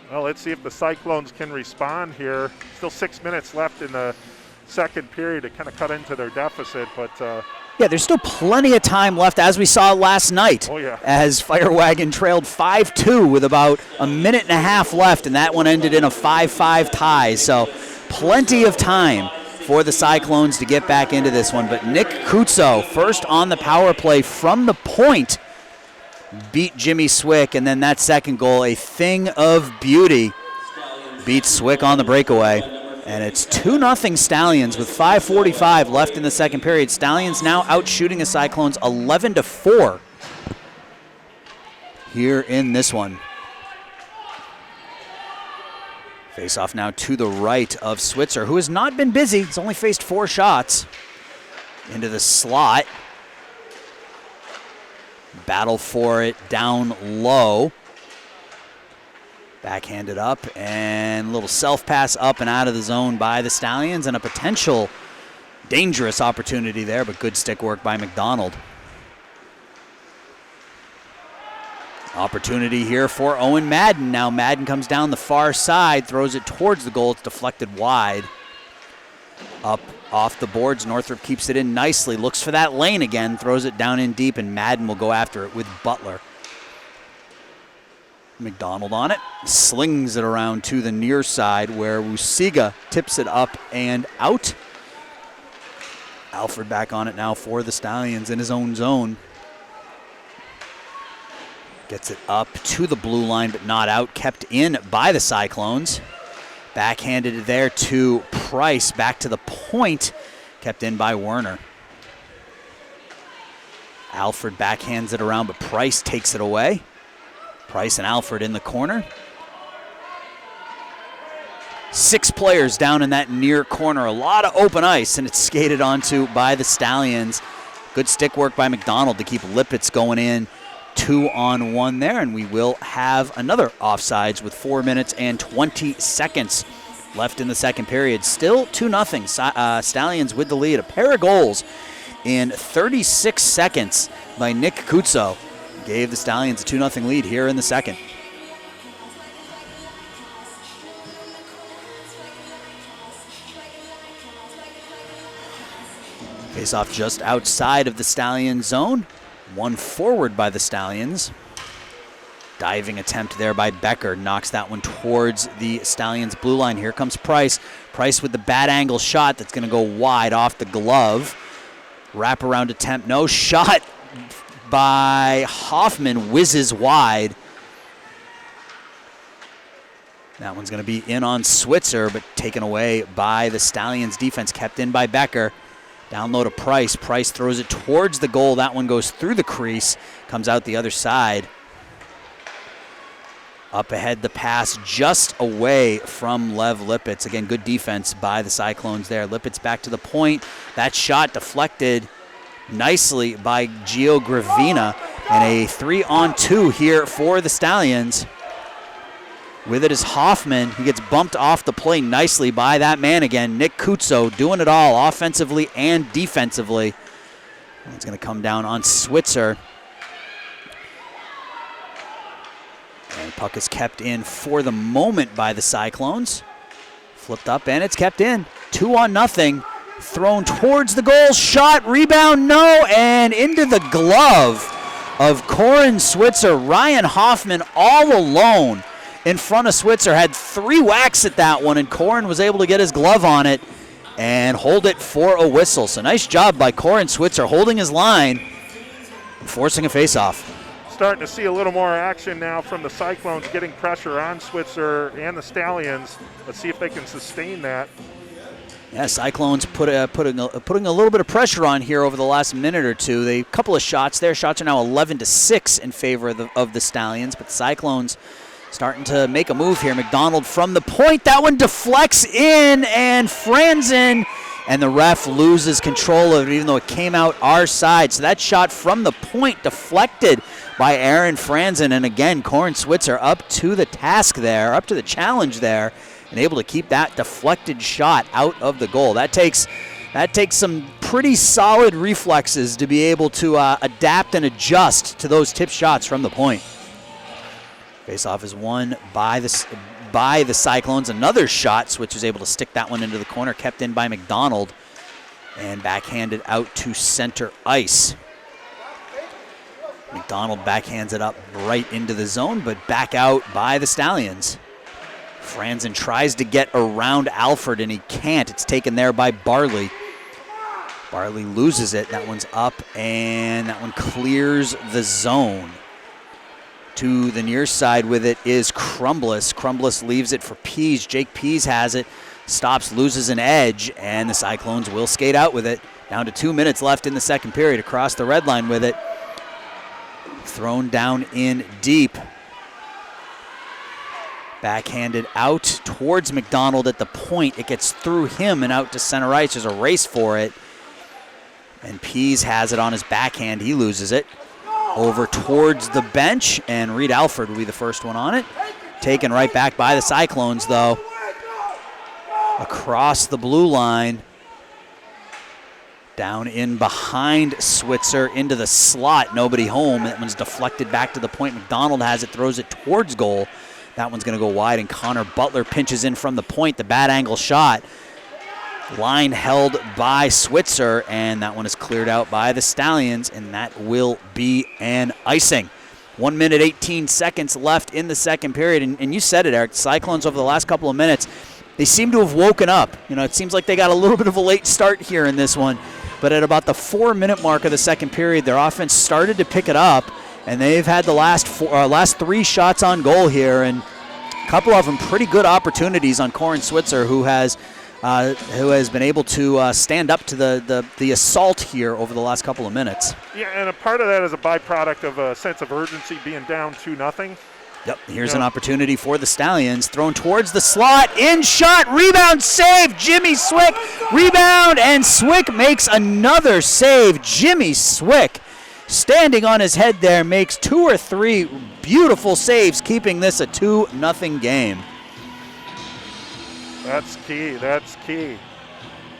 C: Well, let's see if the Cyclones can respond here. Still 6 minutes left in the second period to kind of cut into their deficit, but
B: Yeah, there's still plenty of time left, as we saw last night.
C: Oh, yeah.
B: As Firewagon trailed 5-2 with about a minute and a half left, and that one ended in a 5-5 tie. So plenty of time for the Cyclones to get back into this one. But Nick Kutso, first on the power play from the point, beat Jimmy Swick, and then that second goal, a thing of beauty, beats Swick on the breakaway. And it's 2-0 Stallions with 5:45 left in the second period. Stallions now out shooting the Cyclones 11-4 here in this one. Face off now to the right of Switzer, who has not been busy. He's only faced 4 shots. Into the slot. Battle for it down low. Backhanded up, and a little self-pass up and out of the zone by the Stallions, and a potential dangerous opportunity there, but good stick work by McDonald. Opportunity here for Owen Madden. Now Madden comes down the far side, throws it towards the goal. It's deflected wide. Up off the boards, Northrop keeps it in nicely, looks for that lane again, throws it down in deep, and Madden will go after it with Butler. McDonald on it, slings it around to the near side where Wusiga tips it up and out. Alfred back on it now for the Stallions in his own zone. Gets it up to the blue line but not out, kept in by the Cyclones. Backhanded there to Price, back to the point, kept in by Werner. Alfred backhands it around, but Price takes it away. Price and Alfred in the corner. 6 players down in that near corner. A lot of open ice, and it's skated onto by the Stallions. Good stick work by McDonald to keep Lippitz going in 2-on-1 there, and we will have another offsides with 4 minutes and 20 seconds left in the second period. Still 2-0. Stallions with the lead. A pair of goals in 36 seconds by Nick Kutso gave the Stallions a 2-0 lead here in the second. Face off just outside of the Stallion zone. One forward by the Stallions. Diving attempt there by Becker. Knocks that one towards the Stallions blue line. Here comes Price. Price with the bad angle shot that's going to go wide off the glove. Wraparound attempt. No shot by Hoffman. Whizzes wide. That one's going to be in on Switzer, but taken away by the Stallions defense. Kept in by Becker. Down low to Price. Price throws it towards the goal. That one goes through the crease. Comes out the other side. Up ahead, the pass just away from Lev Lipitz. Again, good defense by the Cyclones there. Lipitz back to the point. That shot deflected nicely by Gio Gravina. And a 3-on-2 here for the Stallions. With it is Hoffman. He gets bumped off the play nicely by that man again. Nick Kutzo doing it all offensively and defensively. And it's going to come down on Switzer. And puck is kept in for the moment by the Cyclones. Flipped up and it's kept in. 2-0. Thrown towards the goal. Shot, rebound, no. And into the glove of Corin Switzer. Ryan Hoffman all alone in front of Switzer. Had 3 whacks at that one, and Corin was able to get his glove on it and hold it for a whistle. So nice job by Corin Switzer holding his line and forcing a faceoff.
C: Starting to see a little more action now from the Cyclones, getting pressure on Switzer and the Stallions. Let's see if they can sustain that.
B: Yeah, Cyclones putting a little bit of pressure on here over the last minute or two. A couple of shots there. Shots are now 11-6 in favor of the Stallions, but Cyclones starting to make a move here. McDonald from the point. That one deflects in, and Franzen, and the ref loses control of it, even though it came out our side. So that shot from the point deflected by Aaron Franzen. And again, Corin Switzer up to the task there, up to the challenge there, and able to keep that deflected shot out of the goal. That takes some pretty solid reflexes to be able to adapt and adjust to those tip shots from the point. Faceoff is won by the Cyclones. Another shot. Switch was able to stick that one into the corner, kept in by McDonald, and backhanded out to center ice. McDonald backhands it up right into the zone, but back out by the Stallions. Franzen tries to get around Alford, and he can't. It's taken there by Barley. Barley loses it. That one's up, and that one clears the zone. To the near side with it is Crumbless. Crumbless leaves it for Pease. Jake Pease has it, stops, loses an edge, and the Cyclones will skate out with it. Down to 2 minutes left in the second period. Across the red line with it. Thrown down in deep. Backhanded out towards McDonald at the point. It gets through him and out to center ice. There's a race for it. And Pease has it on his backhand. He loses it. Over towards the bench, and Reed Alford will be the first one on it. Taken right back by the Cyclones, though. Across the blue line. Down in behind Switzer into the slot. Nobody home. That one's deflected back to the point. McDonald has it, throws it towards goal. That one's going to go wide, and Connor Butler pinches in from the point. The bad angle shot. Line held by Switzer, and that one is cleared out by the Stallions, and that will be an icing. 1 minute, 18 seconds left in the second period, and you said it, Eric. The Cyclones over the last couple of minutes, they seem to have woken up. You know, it seems like they got a little bit of a late start here in this one, but at about the 4-minute mark of the second period, their offense started to pick it up, and they've had the last 3 shots on goal here, and a couple of them pretty good opportunities on Corin Switzer, who has been able to stand up to the assault here over the last couple of minutes.
C: Yeah, and a part of that is a byproduct of a sense of urgency, being down 2-0.
B: Yep, here's an opportunity for the Stallions. Thrown towards the slot, in shot, rebound, save, Jimmy Swick, rebound, and Swick makes another save. Jimmy Swick, standing on his head there, makes 2 or 3 beautiful saves, keeping this a 2-0 game.
C: That's key. That's key.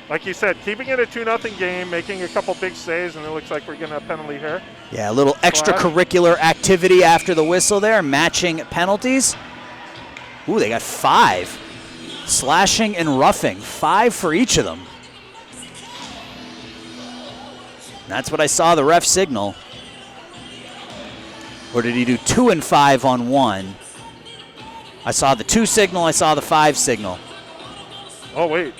C: Like you said, keeping it a 2-0 game, making a couple big saves, and it looks like we're getting a penalty here.
B: Yeah, a little extracurricular activity after the whistle there, matching penalties. Ooh, they got 5. Slashing and roughing, 5 for each of them. That's what I saw the ref signal. Or did he do 2 and 5 on one? I saw the 2 signal, I saw the 5 signal.
C: Oh, wait.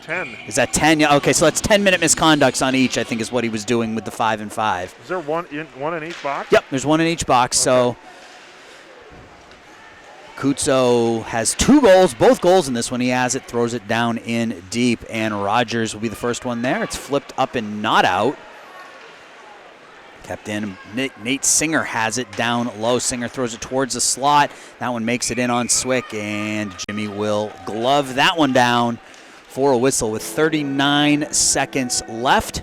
C: 10.
B: Is that 10? Yeah, okay, so that's 10-minute misconducts on each, I think is what he was doing with the 5 and 5.
C: Is there one in each box?
B: Yep, there's 1 in each box, so Kutso has 2 goals, both goals in this one. He has it, throws it down in deep, and Rogers will be the first one there. It's flipped up and not out. Kept in. Nate Singer has it down low. Singer throws it towards the slot. That one makes it in on Swick, and Jimmy will glove that one down for a whistle with 39 seconds left.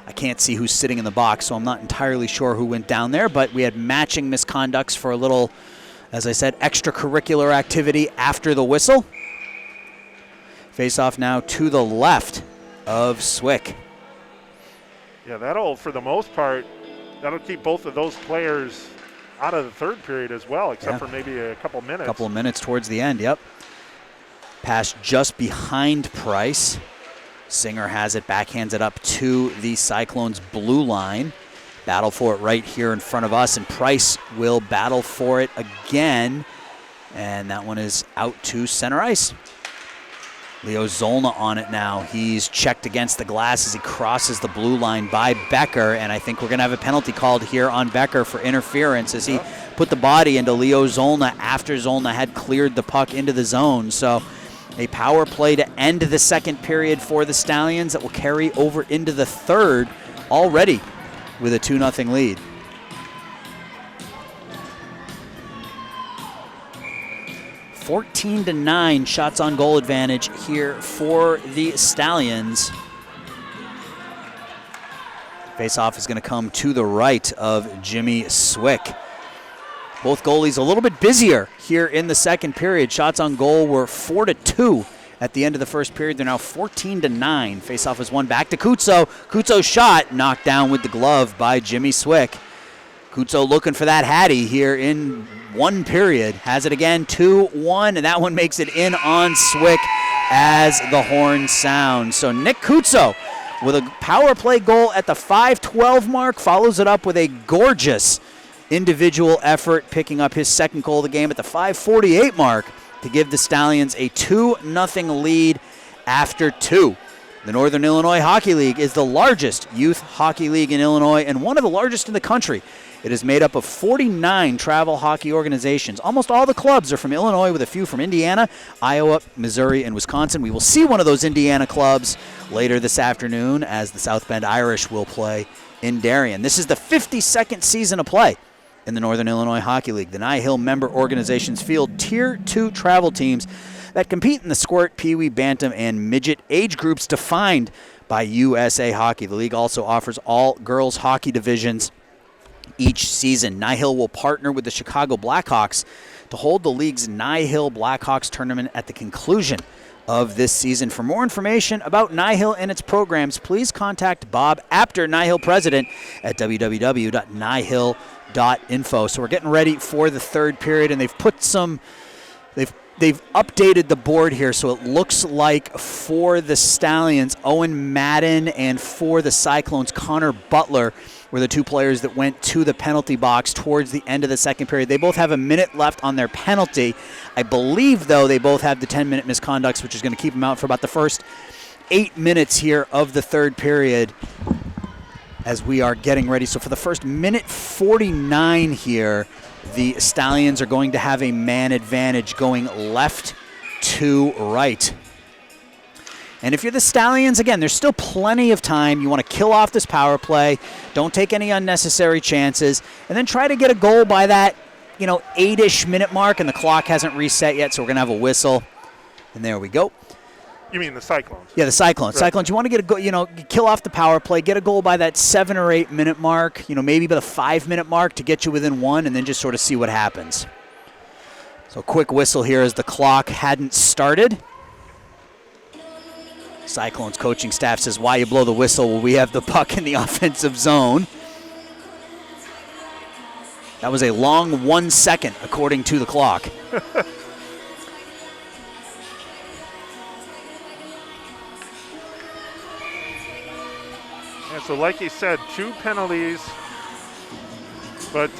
B: I can't see who's sitting in the box, so I'm not entirely sure who went down there, but we had matching misconducts for a little, as I said, extracurricular activity after the whistle. Face off now to the left of Swick.
C: Yeah, that'll, for the most part, that'll keep both of those players out of the third period as well, except for maybe a couple minutes.
B: A couple of minutes towards the end, yep. Pass just behind Price. Singer has it, backhands it up to the Cyclones' blue line. Battle for it right here in front of us, and Price will battle for it again. And that one is out to center ice. Leo Zolna on it now. He's checked against the glass as he crosses the blue line by Becker, and I think we're going to have a penalty called here on Becker for interference as he put the body into Leo Zolna after Zolna had cleared the puck into the zone. So a power play to end the second period for the Stallions that will carry over into the third already with a 2-0 lead. (14-9) shots on goal advantage here for the Stallions. Face-off is going to come to the right of Jimmy Swick. Both goalies a little bit busier here in the second period. Shots on goal were 4-2 at the end of the first period. They're now 14-9. Face-off is won back to Kutso. Kutso's shot knocked down with the glove by Jimmy Swick. Kutso looking for that Hattie here in one period. Has it again, 2-1, and that one makes it in on Swick as the horn sounds. So Nick Kutso with a power play goal at the 5:12 mark, follows it up with a gorgeous individual effort, picking up his second goal of the game at the 5:48 mark to give the Stallions a 2-0 lead after 2. The Northern Illinois Hockey League is the largest youth hockey league in Illinois and one of the largest in the country. It is made up of 49 travel hockey organizations. Almost all the clubs are from Illinois, with a few from Indiana, Iowa, Missouri, and Wisconsin. We will see one of those Indiana clubs later this afternoon as the South Bend Irish will play in Darien. This is the 52nd season of play in the Northern Illinois Hockey League. The Nye Hill member organizations field Tier 2 travel teams that compete in the squirt, peewee, bantam, and midget age groups defined by USA Hockey. The league also offers all girls hockey divisions each season. Nye Hill will partner with the Chicago Blackhawks to hold the league's Nye Hill Blackhawks tournament at the conclusion of this season. For more information about Nye Hill and its programs, please contact Bob Apter, Nye Hill president, at www.nyehill.info. So we're getting ready for the third period, and they've put some... They've updated the board here, so it looks like for the Stallions, Owen Madden, and for the Cyclones, Connor Butler were the two players that went to the penalty box towards the end of the second period. They both have a minute left on their penalty. I believe, though, they both have the 10-minute misconducts, which is going to keep them out for about the first 8 minutes here of the third period as we are getting ready. So for the first minute 49 here, the Stallions are going to have a man advantage going left to right. And if you're the Stallions, again, there's still plenty of time. You want to kill off this power play. Don't take any unnecessary chances. And then try to get a goal by that, 8-ish minute mark, and the clock hasn't reset yet, so we're going to have a whistle. And there we go.
C: You mean the Cyclones?
B: Yeah, the Cyclones. Right. Cyclones, you want to get a goal, kill off the power play, get a goal by that 7 or 8 minute mark, maybe by the 5 minute mark to get you within 1, and then just sort of see what happens. So quick whistle here as the clock hadn't started. Cyclones coaching staff says, why you blow the whistle? Well, we have the puck in the offensive zone. That was a long 1 second, according to the clock.
C: Yeah, so like you said, 2 penalties, but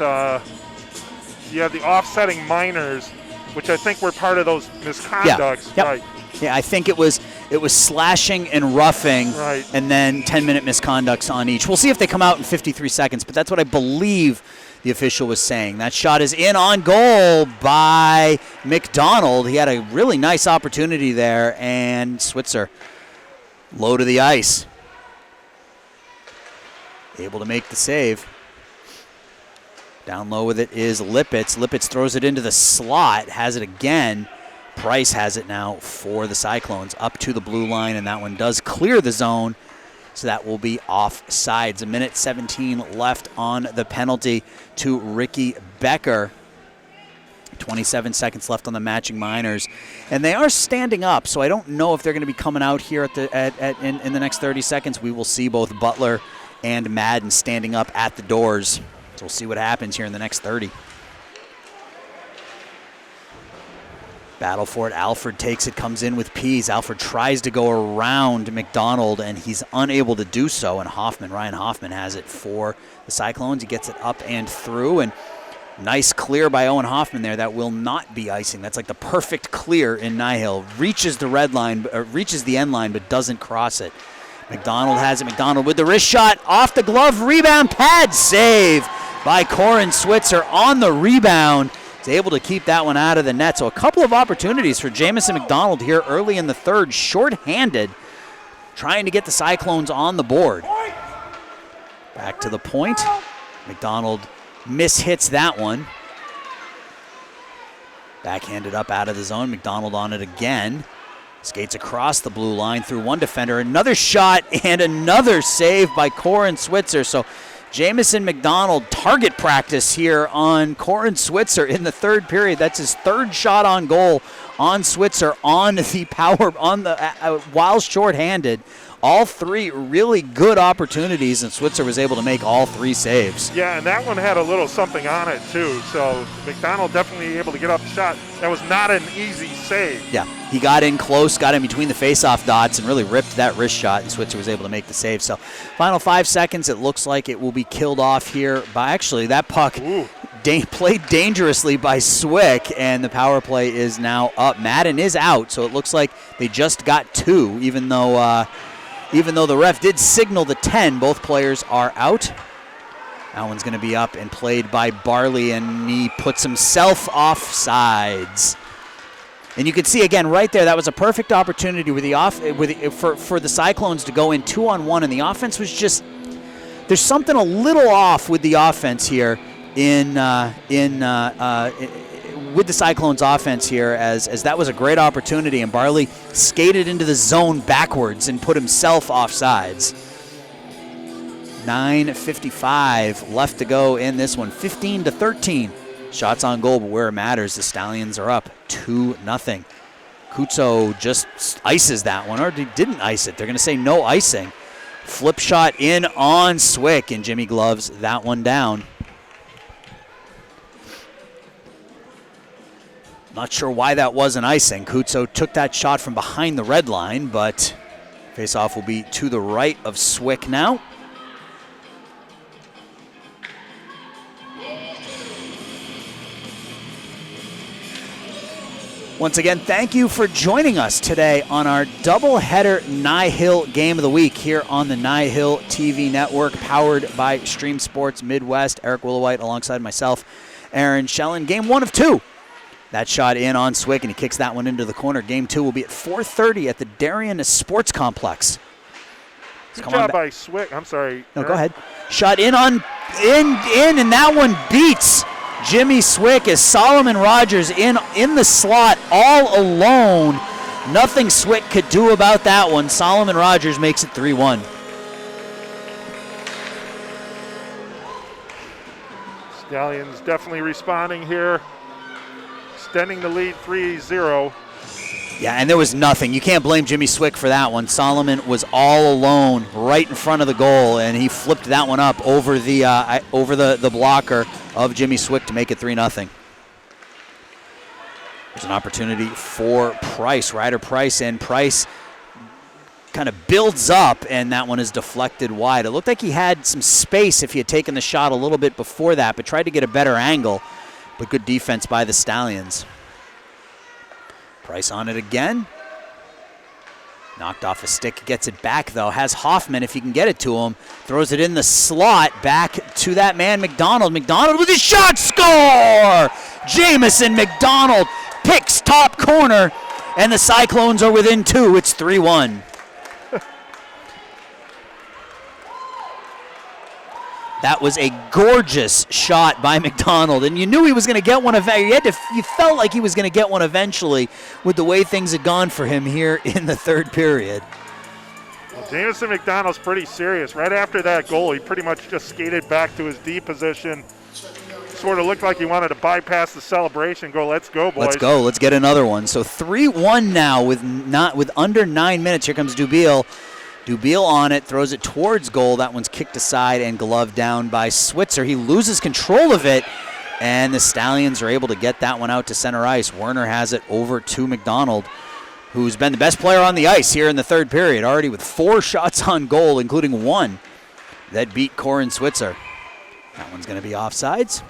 C: you have the offsetting minors, which I think were part of those misconducts.
B: Yep.
C: Right.
B: Yeah, I think it was slashing and roughing,
C: Right.
B: and then 10-minute misconducts on each. We'll see if they come out in 53 seconds, but that's what I believe the official was saying. That shot is in on goal by McDonald. He had a really nice opportunity there, and Switzer low to the ice. Able to make the save. Down low with it is Lippitz. Lippitz throws it into the slot, has it again. Price has it now for the Cyclones up to the blue line, and that one does clear the zone, so that will be offsides. 1:17 left on the penalty to Ricky Becker. 27 seconds left on the matching minors, and they are standing up, so I don't know if they're going to be coming out here in the next 30 seconds. We will see both Butler and Madden standing up at the doors, so we'll see what happens here in the next 30. Battle for it. Alfred takes it, comes in with Pease. Alfred tries to go around McDonald, and he's unable to do so. And Ryan Hoffman has it for the Cyclones. He gets it up and through, and nice clear by Owen Hoffman there. That will not be icing. That's like the perfect clear in Nihil. Reaches the red line, reaches the end line, but doesn't cross it. McDonald has it. McDonald with the wrist shot off the glove. Rebound pad save by Corin Switzer on the rebound. Able to keep that one out of the net. So a couple of opportunities for Jamison McDonald here early in the third, shorthanded, trying to get the Cyclones on the board. Back to the point. McDonald mishits that one. Backhanded up out of the zone. McDonald on it again. Skates across the blue line through one defender. Another shot and another save by Corin Switzer. So Jamison McDonald target practice here on Corin Switzer in the third period. That's his third shot on goal on Switzer on the power on the while shorthanded. All three really good opportunities, and Switzer was able to make all three saves.
C: Yeah, and that one had a little something on it too. So McDonald definitely able to get up the shot. That was not an easy save.
B: Yeah, he got in close, got in between the face-off dots, and really ripped that wrist shot, and Switzer was able to make the save. So final 5 seconds, it looks like it will be killed off here by, actually, that puck played dangerously by Swick, and the power play is now up. Madden is out, so it looks like they just got 2, even though the ref did signal the 10, both players are out. That one's going to be up and played by Barley, and he puts himself off sides. And you can see again right there, that was a perfect opportunity for the Cyclones to go in 2-on-1, and the offense was just, there's something a little off with the offense here with the Cyclones offense here, as that was a great opportunity, and Barley skated into the zone backwards and put himself off sides. 9:55 left to go in this one. 15-13. Shots on goal, but where it matters, the Stallions are up 2-0. Kutso just ices that one, or he didn't ice it. They're going to say no icing. Flip shot in on Swick, and Jimmy gloves that one down. Not sure why that wasn't icing. Kutso took that shot from behind the red line, but faceoff will be to the right of Swick now. Once again, thank you for joining us today on our doubleheader Nihil Game of the Week here on the Nihil TV network, powered by Stream Sports Midwest. Eric Willowhite alongside myself, Aaron Schellen. Game 1 of 2. That shot in on Swick, and he kicks that one into the corner. Game 2 will be at 4:30 at the Darien Sports Complex.
C: Good job by Swick. I'm sorry.
B: No, go ahead. Shot in, and that one beats Jimmy Swick as Solomon Rogers in the slot all alone. Nothing Swick could do about that one. Solomon Rogers makes it 3-1.
C: Stallions definitely responding here. Extending the lead 3-0.
B: Yeah, and there was nothing. You can't blame Jimmy Swick for that one. Solomon was all alone right in front of the goal, and he flipped that one up over the blocker of Jimmy Swick to make it 3-0. There's an opportunity for Price, Ryder Price, and Price kind of builds up, and that one is deflected wide. It looked like he had some space if he had taken the shot a little bit before that, but tried to get a better angle. But good defense by the Stallions. Price on it again. Knocked off a stick, gets it back though. Has Hoffman, if he can get it to him. Throws it in the slot, back to that man, McDonald. McDonald with his shot, score! Jamison McDonald picks top corner, and the Cyclones are within 2. It's 3-1. That was a gorgeous shot by McDonald, and you knew he was going to get one. You felt like he was going to get one eventually with the way things had gone for him here in the third period.
C: Well, Jamison McDonald's pretty serious. Right after that goal, he pretty much just skated back to his D position. Sort of looked like he wanted to bypass the celebration. Go, let's go, boys.
B: Let's go. Let's get another one. So 3-1 now with under 9 minutes. Here comes Dubiel. Dubiel on it, throws it towards goal. That one's kicked aside and gloved down by Switzer. He loses control of it, and the Stallions are able to get that one out to center ice. Werner has it over to McDonald, who's been the best player on the ice here in the third period, already with 4 shots on goal, including 1 that beat Corin Switzer. That one's going to be offsides.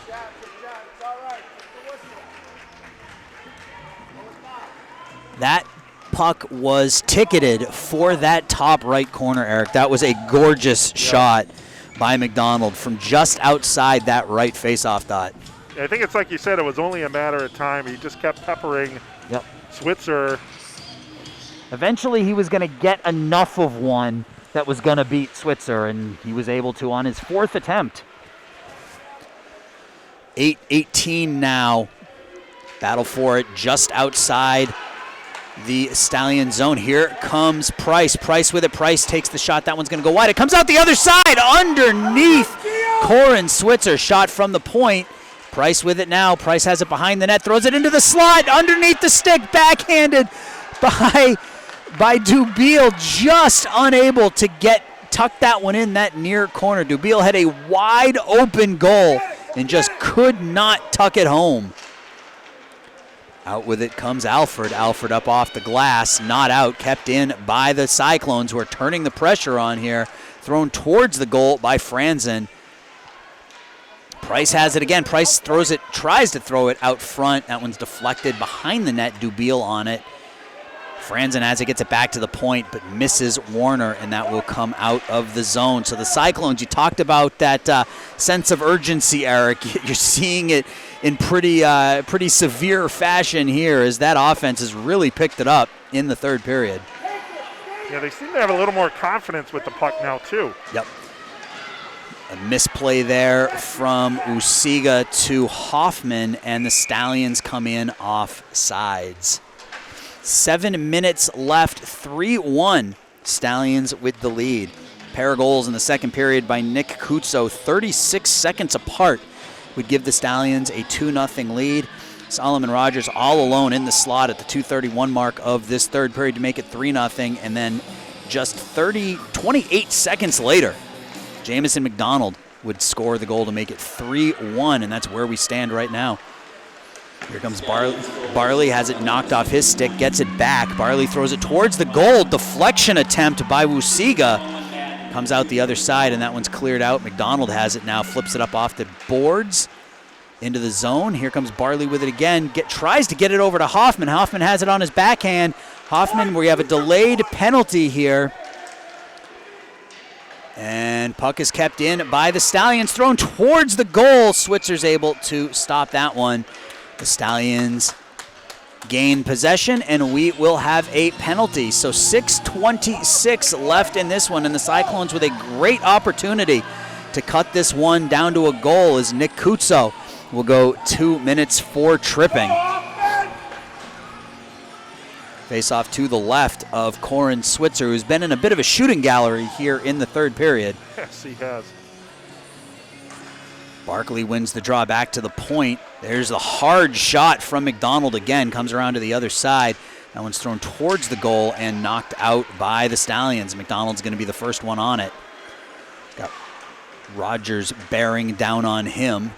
B: That puck was ticketed for that top right corner, Eric. That was a gorgeous shot by McDonald from just outside that right faceoff dot.
C: I think it's like you said, it was only a matter of time. He just kept peppering Switzer.
B: Eventually he was going to get enough of one that was going to beat Switzer, and he was able to on his 4th attempt. 8-18 now. Battle for it just outside the Stallion zone. Here comes Price. Price with it. Price takes the shot. That one's going to go wide. It comes out the other side underneath Corin Switzer. Shot from the point. Price with it now. Price has it behind the net. Throws it into the slot underneath the stick. Backhanded by Dubiel. Just unable to tuck that one in that near corner. Dubiel had a wide open goal and just could not tuck it home. Out with it comes Alfred. Alfred up off the glass, not out, kept in by the Cyclones, who are turning the pressure on here. Thrown towards the goal by Franzen. Price has it again. Price throws it, tries to throw it out front. That one's deflected behind the net. Dubiel on it. Franzen has it, gets it back to the point, but misses Warner, and that will come out of the zone. So the Cyclones, you talked about that sense of urgency, Eric. You're seeing it in pretty severe fashion here as that offense has really picked it up in the third period.
C: Yeah, they seem to have a little more confidence with the puck now, too.
B: Yep. A misplay there from Usiga to Hoffman, and the Stallions come in off sides. 7 minutes left, 3-1. Stallions with the lead. Pair of goals in the second period by Nick Kutso, 36 seconds apart, would give the Stallions a 2-0 lead. Solomon Rogers all alone in the slot at the 2:31 mark of this third period to make it 3-0, and then just 28 seconds later, Jamison McDonald would score the goal to make it 3-1, and that's where we stand right now. Here comes Barley. Barley has it knocked off his stick, gets it back. Barley throws it towards the goal. Deflection attempt by Wusiga. Comes out the other side, and that one's cleared out. McDonald has it now, flips it up off the boards into the zone. Here comes Barley with it again. Tries to get it over to Hoffman. Hoffman has it on his backhand. Hoffman, we have a delayed penalty here. And puck is kept in by the Stallions, thrown towards the goal. Switzer's able to stop that one. The Stallions gain possession, and we will have a penalty. So 6:26 left in this one, and the Cyclones with a great opportunity to cut this one down to a goal as Nick Kutso will go 2 minutes for tripping. Face off to the left of Corin Switzer, who's been in a bit of a shooting gallery here in the third period.
C: Yes, he has.
B: Barkley wins the draw back to the point. There's the hard shot from McDonald again. Comes around to the other side. That one's thrown towards the goal and knocked out by the Stallions. McDonald's going to be the first one on it. Got Rogers bearing down on him.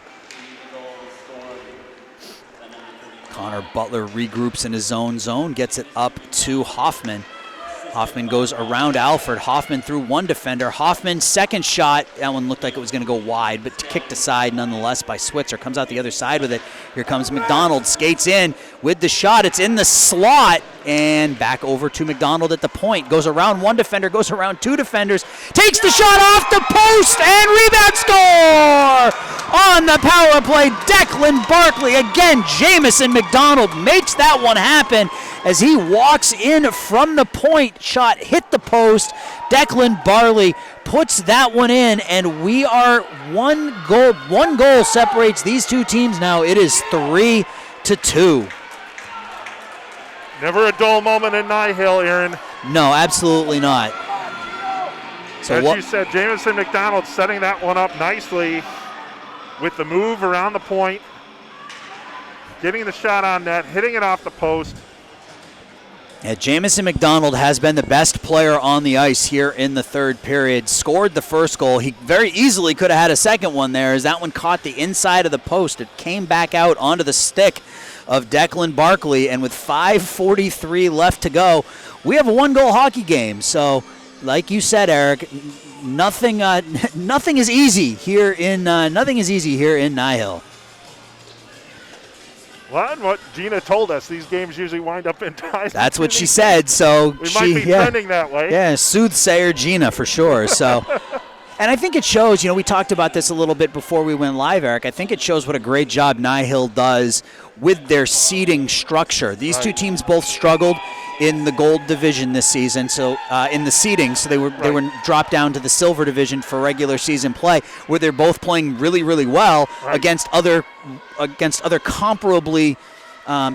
B: Connor Butler regroups in his own zone. Gets it up to Hoffman. Hoffman goes around Alford. Hoffman through one defender. Hoffman's second shot, that one looked like it was going to go wide, but kicked aside nonetheless by Switzer. Comes out the other side with it. Here comes McDonald, skates in with the shot. It's in the slot, and back over to McDonald at the point. Goes around one defender, goes around two defenders. Takes the shot off the post, and rebound score! On the power play, Declan Barkley. Again, Jamison McDonald makes that one happen as he walks in from the point. Shot hit the post. Declan Barkley puts that one in, and we are one goal separates these two teams now. It is 3-2.
C: Never a dull moment in Nihil, Aaron.
B: No, absolutely not. So
C: as you said, Jamison McDonald setting that one up nicely with the move around the point, getting the shot on net, hitting it off the post.
B: Yeah, Jamison McDonald has been the best player on the ice here in the third period. Scored the first goal. He very easily could have had a second one there as that one caught the inside of the post. It came back out onto the stick of Declan Barkley, and with 5:43 left to go, we have a one-goal hockey game. So, like you said, Eric, nothing is easy here in Nihil.
C: Well, and what Gina told us, these games usually wind up in ties.
B: That's what she said. So
C: we might be trending that way.
B: Yeah, soothsayer Gina for sure. So, and I think it shows. We talked about this a little bit before we went live, Eric. I think it shows what a great job Nihil does with their seeding structure. These two teams both struggled in the gold division this season, so in the seeding, so they were dropped down to the silver division for regular season play, where they're both playing really, really well against other comparably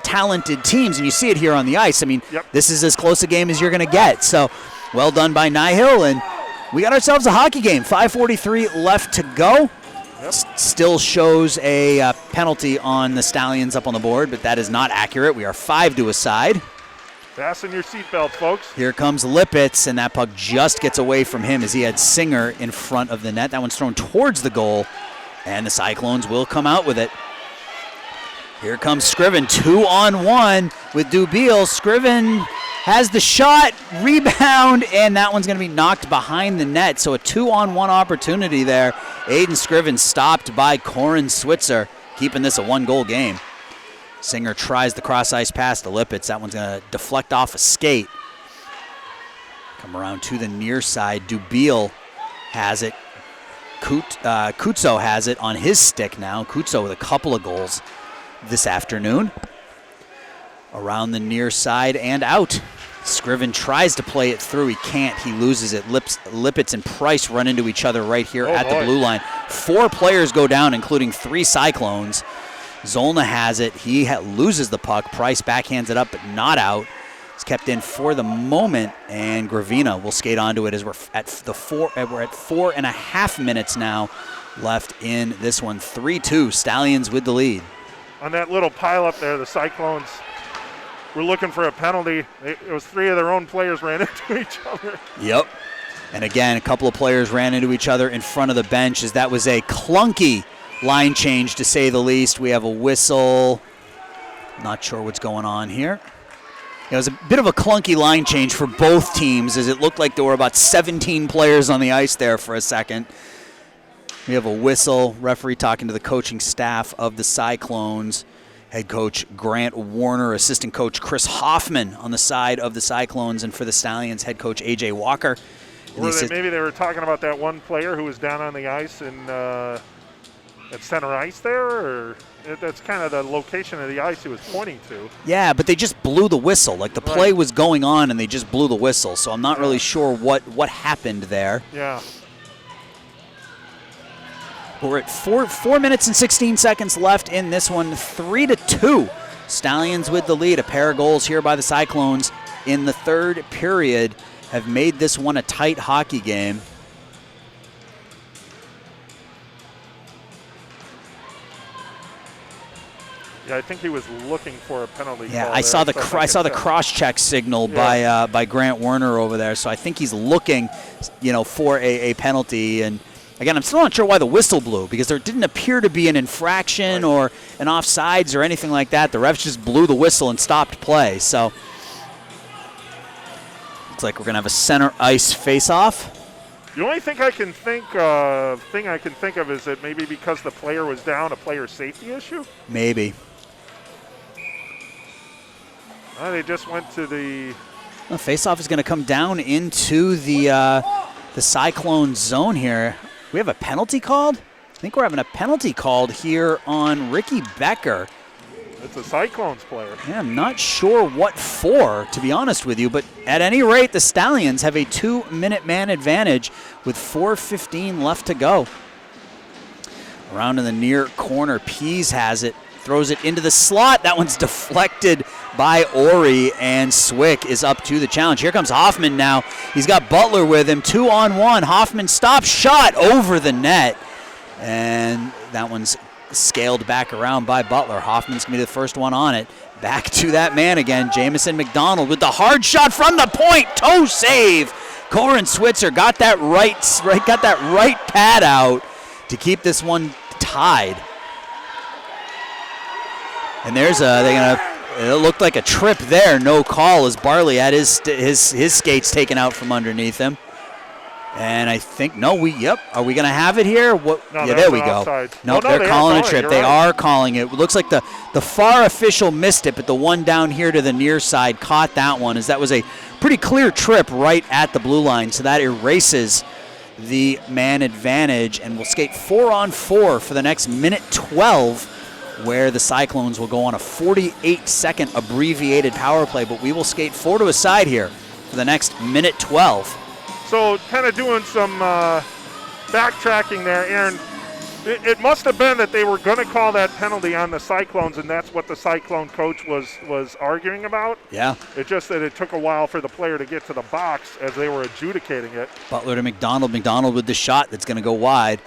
B: talented teams, and you see it here on the ice. I mean, this is as close a game as you're going to get. So, well done by Nihil, and we got ourselves a hockey game. 5:43 left to go. Still shows a penalty on the Stallions up on the board, but that is not accurate. We are 5 to a side.
C: Fasten your seatbelts, folks.
B: Here comes Lippitz, and that puck just gets away from him as he had Singer in front of the net. That one's thrown towards the goal, and the Cyclones will come out with it. Here comes Scriven, 2-on-1 with Dubiel. Scriven has the shot, rebound, and that one's going to be knocked behind the net. So a 2-on-1 opportunity there. Aiden Scriven stopped by Corin Switzer, keeping this a one-goal game. Singer tries the cross-ice pass to Lippitz. That one's going to deflect off a skate. Come around to the near side. Dubiel has it. Kutso has it on his stick now. Kutso with a couple of goals this afternoon. Around the near side and out. Scriven tries to play it through. He can't. He loses it. Lippitz and Price run into each other right here at the blue line. 4 players go down, including 3 Cyclones. Zolna has it. He loses the puck. Price backhands it up, but not out. It's kept in for the moment, and Gravina will skate onto it as we're at 4.5 minutes now left in this one. 3-2, Stallions with the lead.
C: On that little pile up there, the Cyclones were looking for a penalty. It was 3 of their own players ran into each other.
B: Yep. And again, a couple of players ran into each other in front of the bench as that was a clunky line change, to say the least. We have a whistle. Not sure what's going on here. It was a bit of a clunky line change for both teams, as it looked like there were about 17 players on the ice there for a second. We have a whistle. Referee talking to the coaching staff of the Cyclones. Head coach Grant Warner, assistant coach Chris Hoffman on the side of the Cyclones, and for the Stallions, head coach A.J. Walker.
C: Maybe they were talking about that one player who was down on the ice at center ice there, or that's kind of the location of the ice he was pointing to.
B: Yeah, but they just blew the whistle. Like, the play was going on, and they just blew the whistle. So I'm not really sure what happened there.
C: Yeah.
B: We're at 4 minutes and 16 seconds left in this one. 3-2. Stallions with the lead. A pair of goals here by the Cyclones in the third period have made this one a tight hockey game.
C: Yeah, I think he was looking for a penalty.
B: Yeah,
C: call
B: I saw the
C: there,
B: cross-check signal by Grant Werner over there, so I think he's looking, for a penalty. And again, I'm still not sure why the whistle blew, because there didn't appear to be an infraction or an offsides or anything like that. The refs just blew the whistle and stopped play. So Looks like we're going to have a center ice face-off.
C: The only thing I can think of is that maybe because the player was down, a player safety issue.
B: Maybe.
C: They just went to the.
B: The face-off is going to come down into the Cyclone zone here. We have a penalty called? I think we're having a penalty called here on Ricky Becker.
C: It's a Cyclones player.
B: Yeah, I'm not sure what for, to be honest with you, but at any rate, the Stallions have a 2-minute man advantage with 4:15 left to go. Around in the near corner, Pease has it, throws it into the slot. That one's deflected by Ori, and Swick is up to the challenge. Here comes Hoffman now. He's got Butler with him, 2-on-1. Hoffman stops, shot over the net, and that one's scaled back around by Butler. Hoffman's going to be the first one on it. Back to that man again, Jamison McDonald with the hard shot from the point. Toe save. Corin Switzer got that right pad out to keep this one tied. And there's it looked like a trip there. No call as Barley had his skates taken out from underneath him. And I think, are we going to have it here?
C: No,
B: yeah, there we go.
C: No,
B: they're calling a trip. They
C: right.
B: are calling it. It looks like the far official missed it, but the one down here to the near side caught that one, as that was a pretty clear trip right at the blue line. So that erases the man advantage, and we'll skate 4-on-4 for the next minute 12, where the Cyclones will go on a 48-second abbreviated power play, but we will skate 4 to a side here for the next minute 12.
C: So kind of doing some backtracking there, Aaron. It must have been that they were going to call that penalty on the Cyclones, and that's what the Cyclone coach was arguing about.
B: Yeah.
C: It's just that it took a while for the player to get to the box as they were adjudicating it.
B: Butler to McDonald. McDonald with the shot that's going to go wide.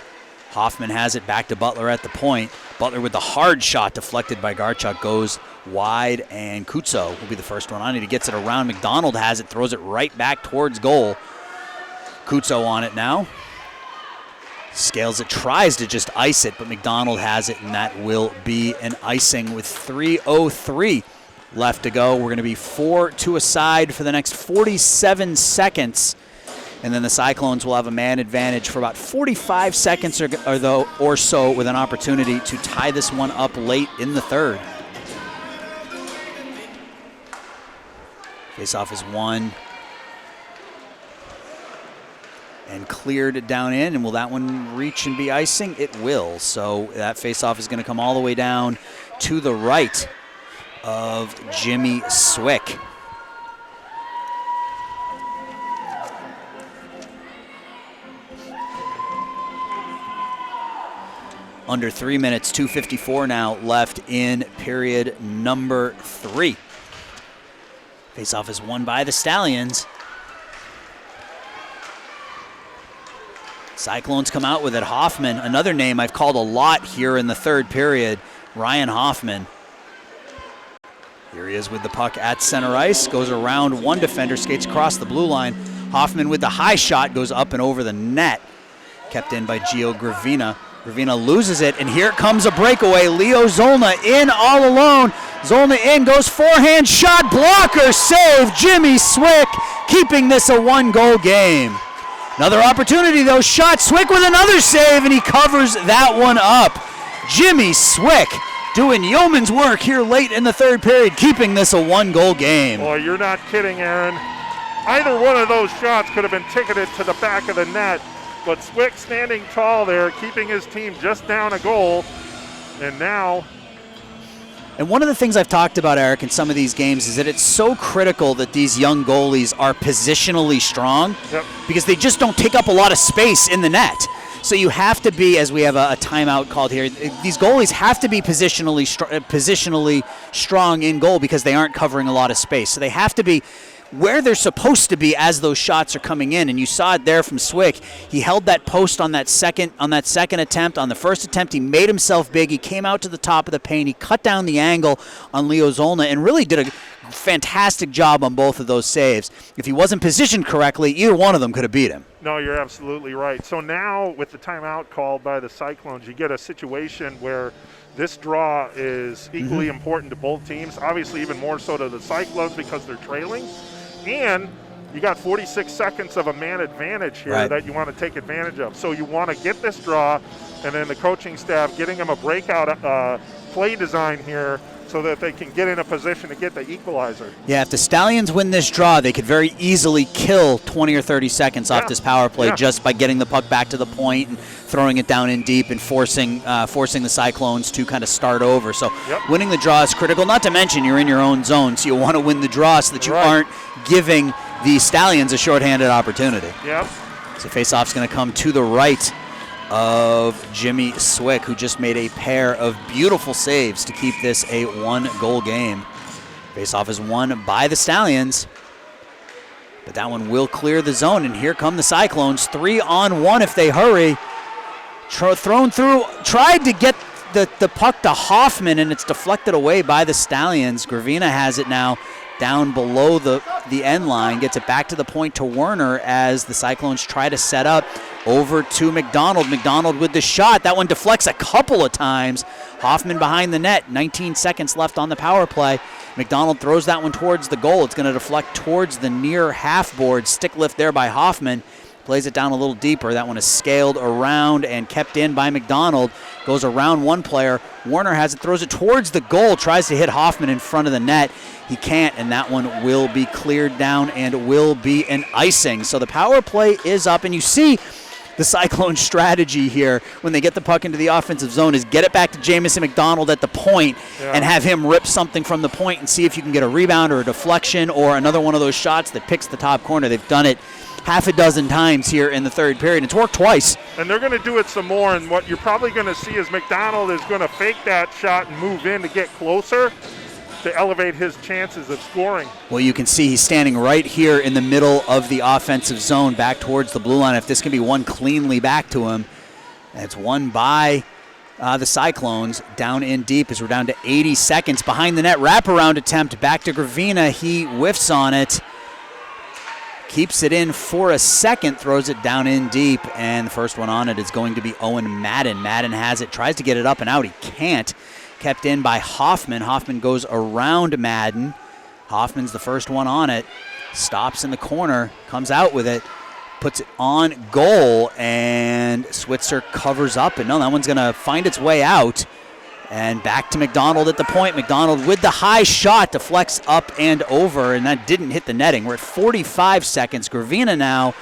B: Hoffman has it back to Butler at the point. Butler with the hard shot deflected by Garchuk goes wide, and Kutso will be the first one on it. He gets it around. McDonald has it, throws it right back towards goal. Kutso on it now. Scales it, tries to just ice it, but McDonald has it, and that will be an icing with 3:03 left to go. We're going to be 4 to a side for the next 47 seconds, and then the Cyclones will have a man advantage for about 45 seconds or so, with an opportunity to tie this one up late in the third. Face-off is won and cleared down in, and will that one reach and be icing? It will. So that face-off is going to come all the way down to the right of Jimmy Swick. Under 3 minutes, 2:54 now left in period number 3. Face-off is won by the Stallions. Cyclones come out with it. Hoffman, another name I've called a lot here in the third period, Ryan Hoffman. Here he is with the puck at center ice, goes around one defender, skates across the blue line. Hoffman with the high shot goes up and over the net, kept in by Gio Gravina. Gravina loses it, and here comes a breakaway. Leo Zolna in all alone. Zolna in, goes forehand shot, blocker, save. Jimmy Swick keeping this a 1-goal game. Another opportunity, though. Shot. Swick with another save, and he covers that one up. Jimmy Swick doing yeoman's work here late in the third period, keeping this a 1-goal game.
C: Boy, you're not kidding, Aaron. Either one of those shots could have been ticketed to the back of the net, but Swick standing tall there, keeping his team just down a goal, and now...
B: And one of the things I've talked about, Eric, in some of these games is that it's so critical that these young goalies are positionally strong, because they just don't take up a lot of space in the net. So you have to be, as we have a timeout called here, these goalies have to be positionally strong in goal because they aren't covering a lot of space. So they have to be where they're supposed to be as those shots are coming in, and you saw it there from Swick. He held that post on that second attempt. On the first attempt, he made himself big. He came out to the top of the paint. He cut down the angle on Leo Zolna and really did a fantastic job on both of those saves. If he wasn't positioned correctly, either one of them could have beat him.
C: No, you're absolutely right. So now with the timeout called by the Cyclones, you get a situation where this draw is equally important to both teams, obviously even more so to the Cyclones because they're trailing. And you got 46 seconds of a man advantage here that you want to take advantage of. So you want to get this draw, and then the coaching staff getting them a breakout play design here so that they can get in a position to get the equalizer.
B: Yeah, if the Stallions win this draw, they could very easily kill 20 or 30 seconds off this power play just by getting the puck back to the point and throwing it down in deep and forcing the Cyclones to kind of start over. So winning the draw is critical, not to mention you're in your own zone, so you want to win the draw so that you aren't giving the Stallions a shorthanded opportunity.
C: Yep.
B: So faceoff's going to come to the right of Jimmy Swick, who just made a pair of beautiful saves to keep this a one-goal game. Faceoff is won by the Stallions, but that one will clear the zone, and here come the Cyclones. 3-on-1 if they hurry. Thrown through, tried to get the puck to Hoffman, and it's deflected away by the Stallions. Gravina has it now down below the end line, gets it back to the point to Werner as the Cyclones try to set up over to McDonald. McDonald with the shot. That one deflects a couple of times. Hoffman behind the net. 19 seconds left on the power play. McDonald throws that one towards the goal. It's going to deflect towards the near half board. Stick lift there by Hoffman. Plays it down a little deeper. That one is scaled around and kept in by McDonald. Goes around one player. Werner has it, throws it towards the goal, tries to hit Hoffman in front of the net. He can't, and that one will be cleared down and will be an icing. So the power play is up, and you see the Cyclone strategy here when they get the puck into the offensive zone is get it back to Jamison McDonald at the point and have him rip something from the point and see if you can get a rebound or a deflection or another one of those shots that picks the top corner. They've done it half a dozen times here in the third period. It's worked twice.
C: And they're going to do it some more, and what you're probably going to see is McDonald is going to fake that shot and move in to get closer to elevate his chances of scoring.
B: Well, you can see he's standing right here in the middle of the offensive zone back towards the blue line. If this can be won cleanly back to him, it's won by the Cyclones down in deep as we're down to 80 seconds. Behind the net, wraparound attempt back to Gravina. He whiffs on it. Keeps it in for a second, throws it down in deep, and the first one on it is going to be Owen Madden. Madden has it, tries to get it up and out. He can't. Kept in by Hoffman. Hoffman goes around Madden. Hoffman's the first one on it. Stops in the corner, comes out with it, puts it on goal, and Switzer covers up. And no, that one's going to find its way out. And back to McDonald at the point. McDonald with the high shot deflects up and over, and that didn't hit the netting. We're at 45 seconds. Gravina now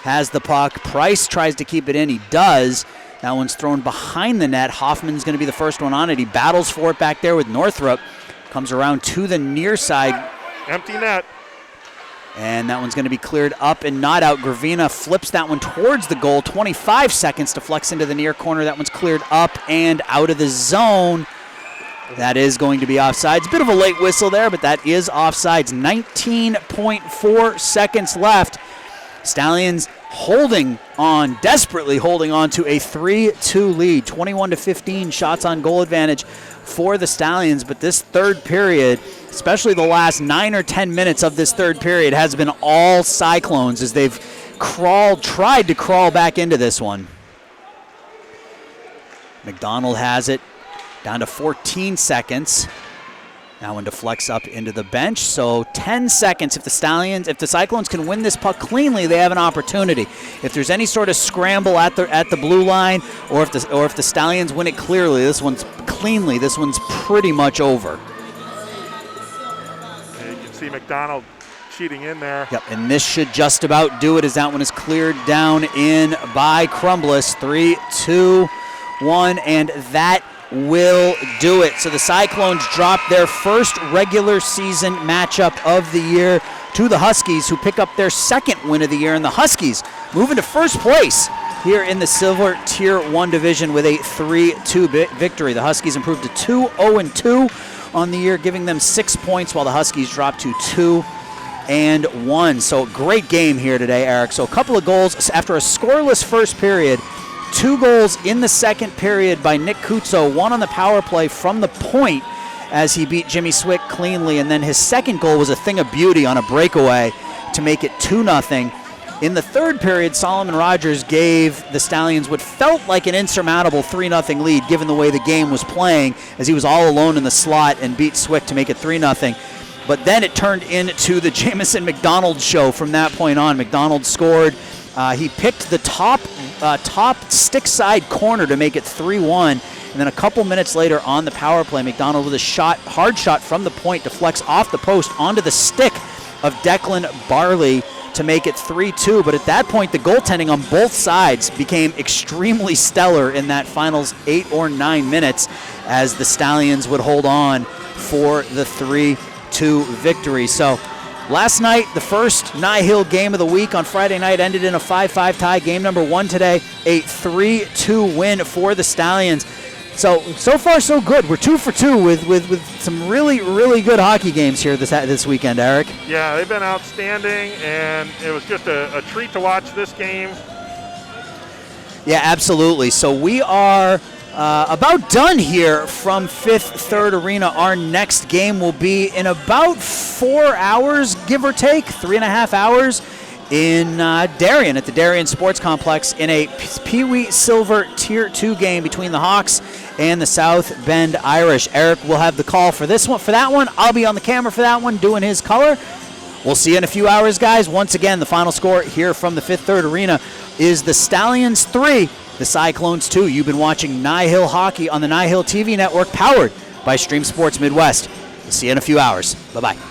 B: has the puck. Price tries to keep it in. He does. That one's thrown behind the net. Hoffman's going to be the first one on it. He battles for it back there with Northrup. Comes around to the near side.
C: Empty net.
B: And that one's going to be cleared up and not out. Gravina flips that one towards the goal. 25 seconds to flex into the near corner. That one's cleared up and out of the zone. That is going to be offsides. Bit of a late whistle there, but that is offsides. 19.4 seconds left. Stallions desperately holding on to a 3-2 lead. 21-15 shots on goal advantage for the Stallions, but this third period, especially the last 9 or 10 minutes of this third period, has been all Cyclones as they've tried to crawl back into this one. McDonald has it down to 14 seconds. That one deflects up into the bench. So 10 seconds. If the Cyclones can win this puck cleanly, they have an opportunity. If there's any sort of scramble at the blue line, or if the Stallions win it clearly, this one's pretty much over.
C: And you can see McDonald cheating in there.
B: Yep, and this should just about do it as that one is cleared down in by Crumblis. 3, 2, 1, and that will do it. So the Cyclones drop their first regular season matchup of the year to the Huskies, who pick up their second win of the year, and the Huskies move into first place here in the Silver Tier 1 division with a 3-2 victory. The Huskies improved to 2-0-2 on the year, giving them 6 points, while the Huskies dropped to 2-1. So great game here today, Eric. So a couple of goals after a scoreless first period. 2 goals in the second period by Nick Kutzo, one on the power play from the point as he beat Jimmy Swick cleanly, and then his second goal was a thing of beauty on a breakaway to make it 2-0. In the third period, Solomon Rogers gave the Stallions what felt like an insurmountable 3-0 lead given the way the game was playing, as he was all alone in the slot and beat Swick to make it 3-0. But then it turned into the Jamison McDonald show from that point on. McDonald scored. He picked the top stick side corner to make it 3-1. And then a couple minutes later on the power play, McDonald with a hard shot from the point, deflects off the post onto the stick of Declan Barley to make it 3-2. But at that point, the goaltending on both sides became extremely stellar in that finals 8 or 9 minutes as the Stallions would hold on for the 3-2 victory. So last night, the first Nye-Hill game of the week on Friday night ended in a 5-5 tie. Game number 1 today, a 3-2 win for the Stallions. So far so good. We're 2 for 2 with some really, really good hockey games here this weekend, Eric.
C: Yeah, they've been outstanding, and it was just a treat to watch this game.
B: Yeah, absolutely. So we are about done here from Fifth Third Arena. Our next game will be in about 4 hours, give or take, 3.5 hours, in Darien at the Darien Sports Complex in a Peewee Silver Tier 2 game between the Hawks and the South Bend Irish. Eric will have the call for this one. For that one, I'll be on the camera for that one doing his color. We'll see you in a few hours, guys. Once again, the final score here from the Fifth Third Arena is the Stallions 3, the Cyclones 2. You've been watching Nye-Hill Hockey on the Nye-Hill TV network, powered by Stream Sports Midwest. We'll see you in a few hours. Bye-bye.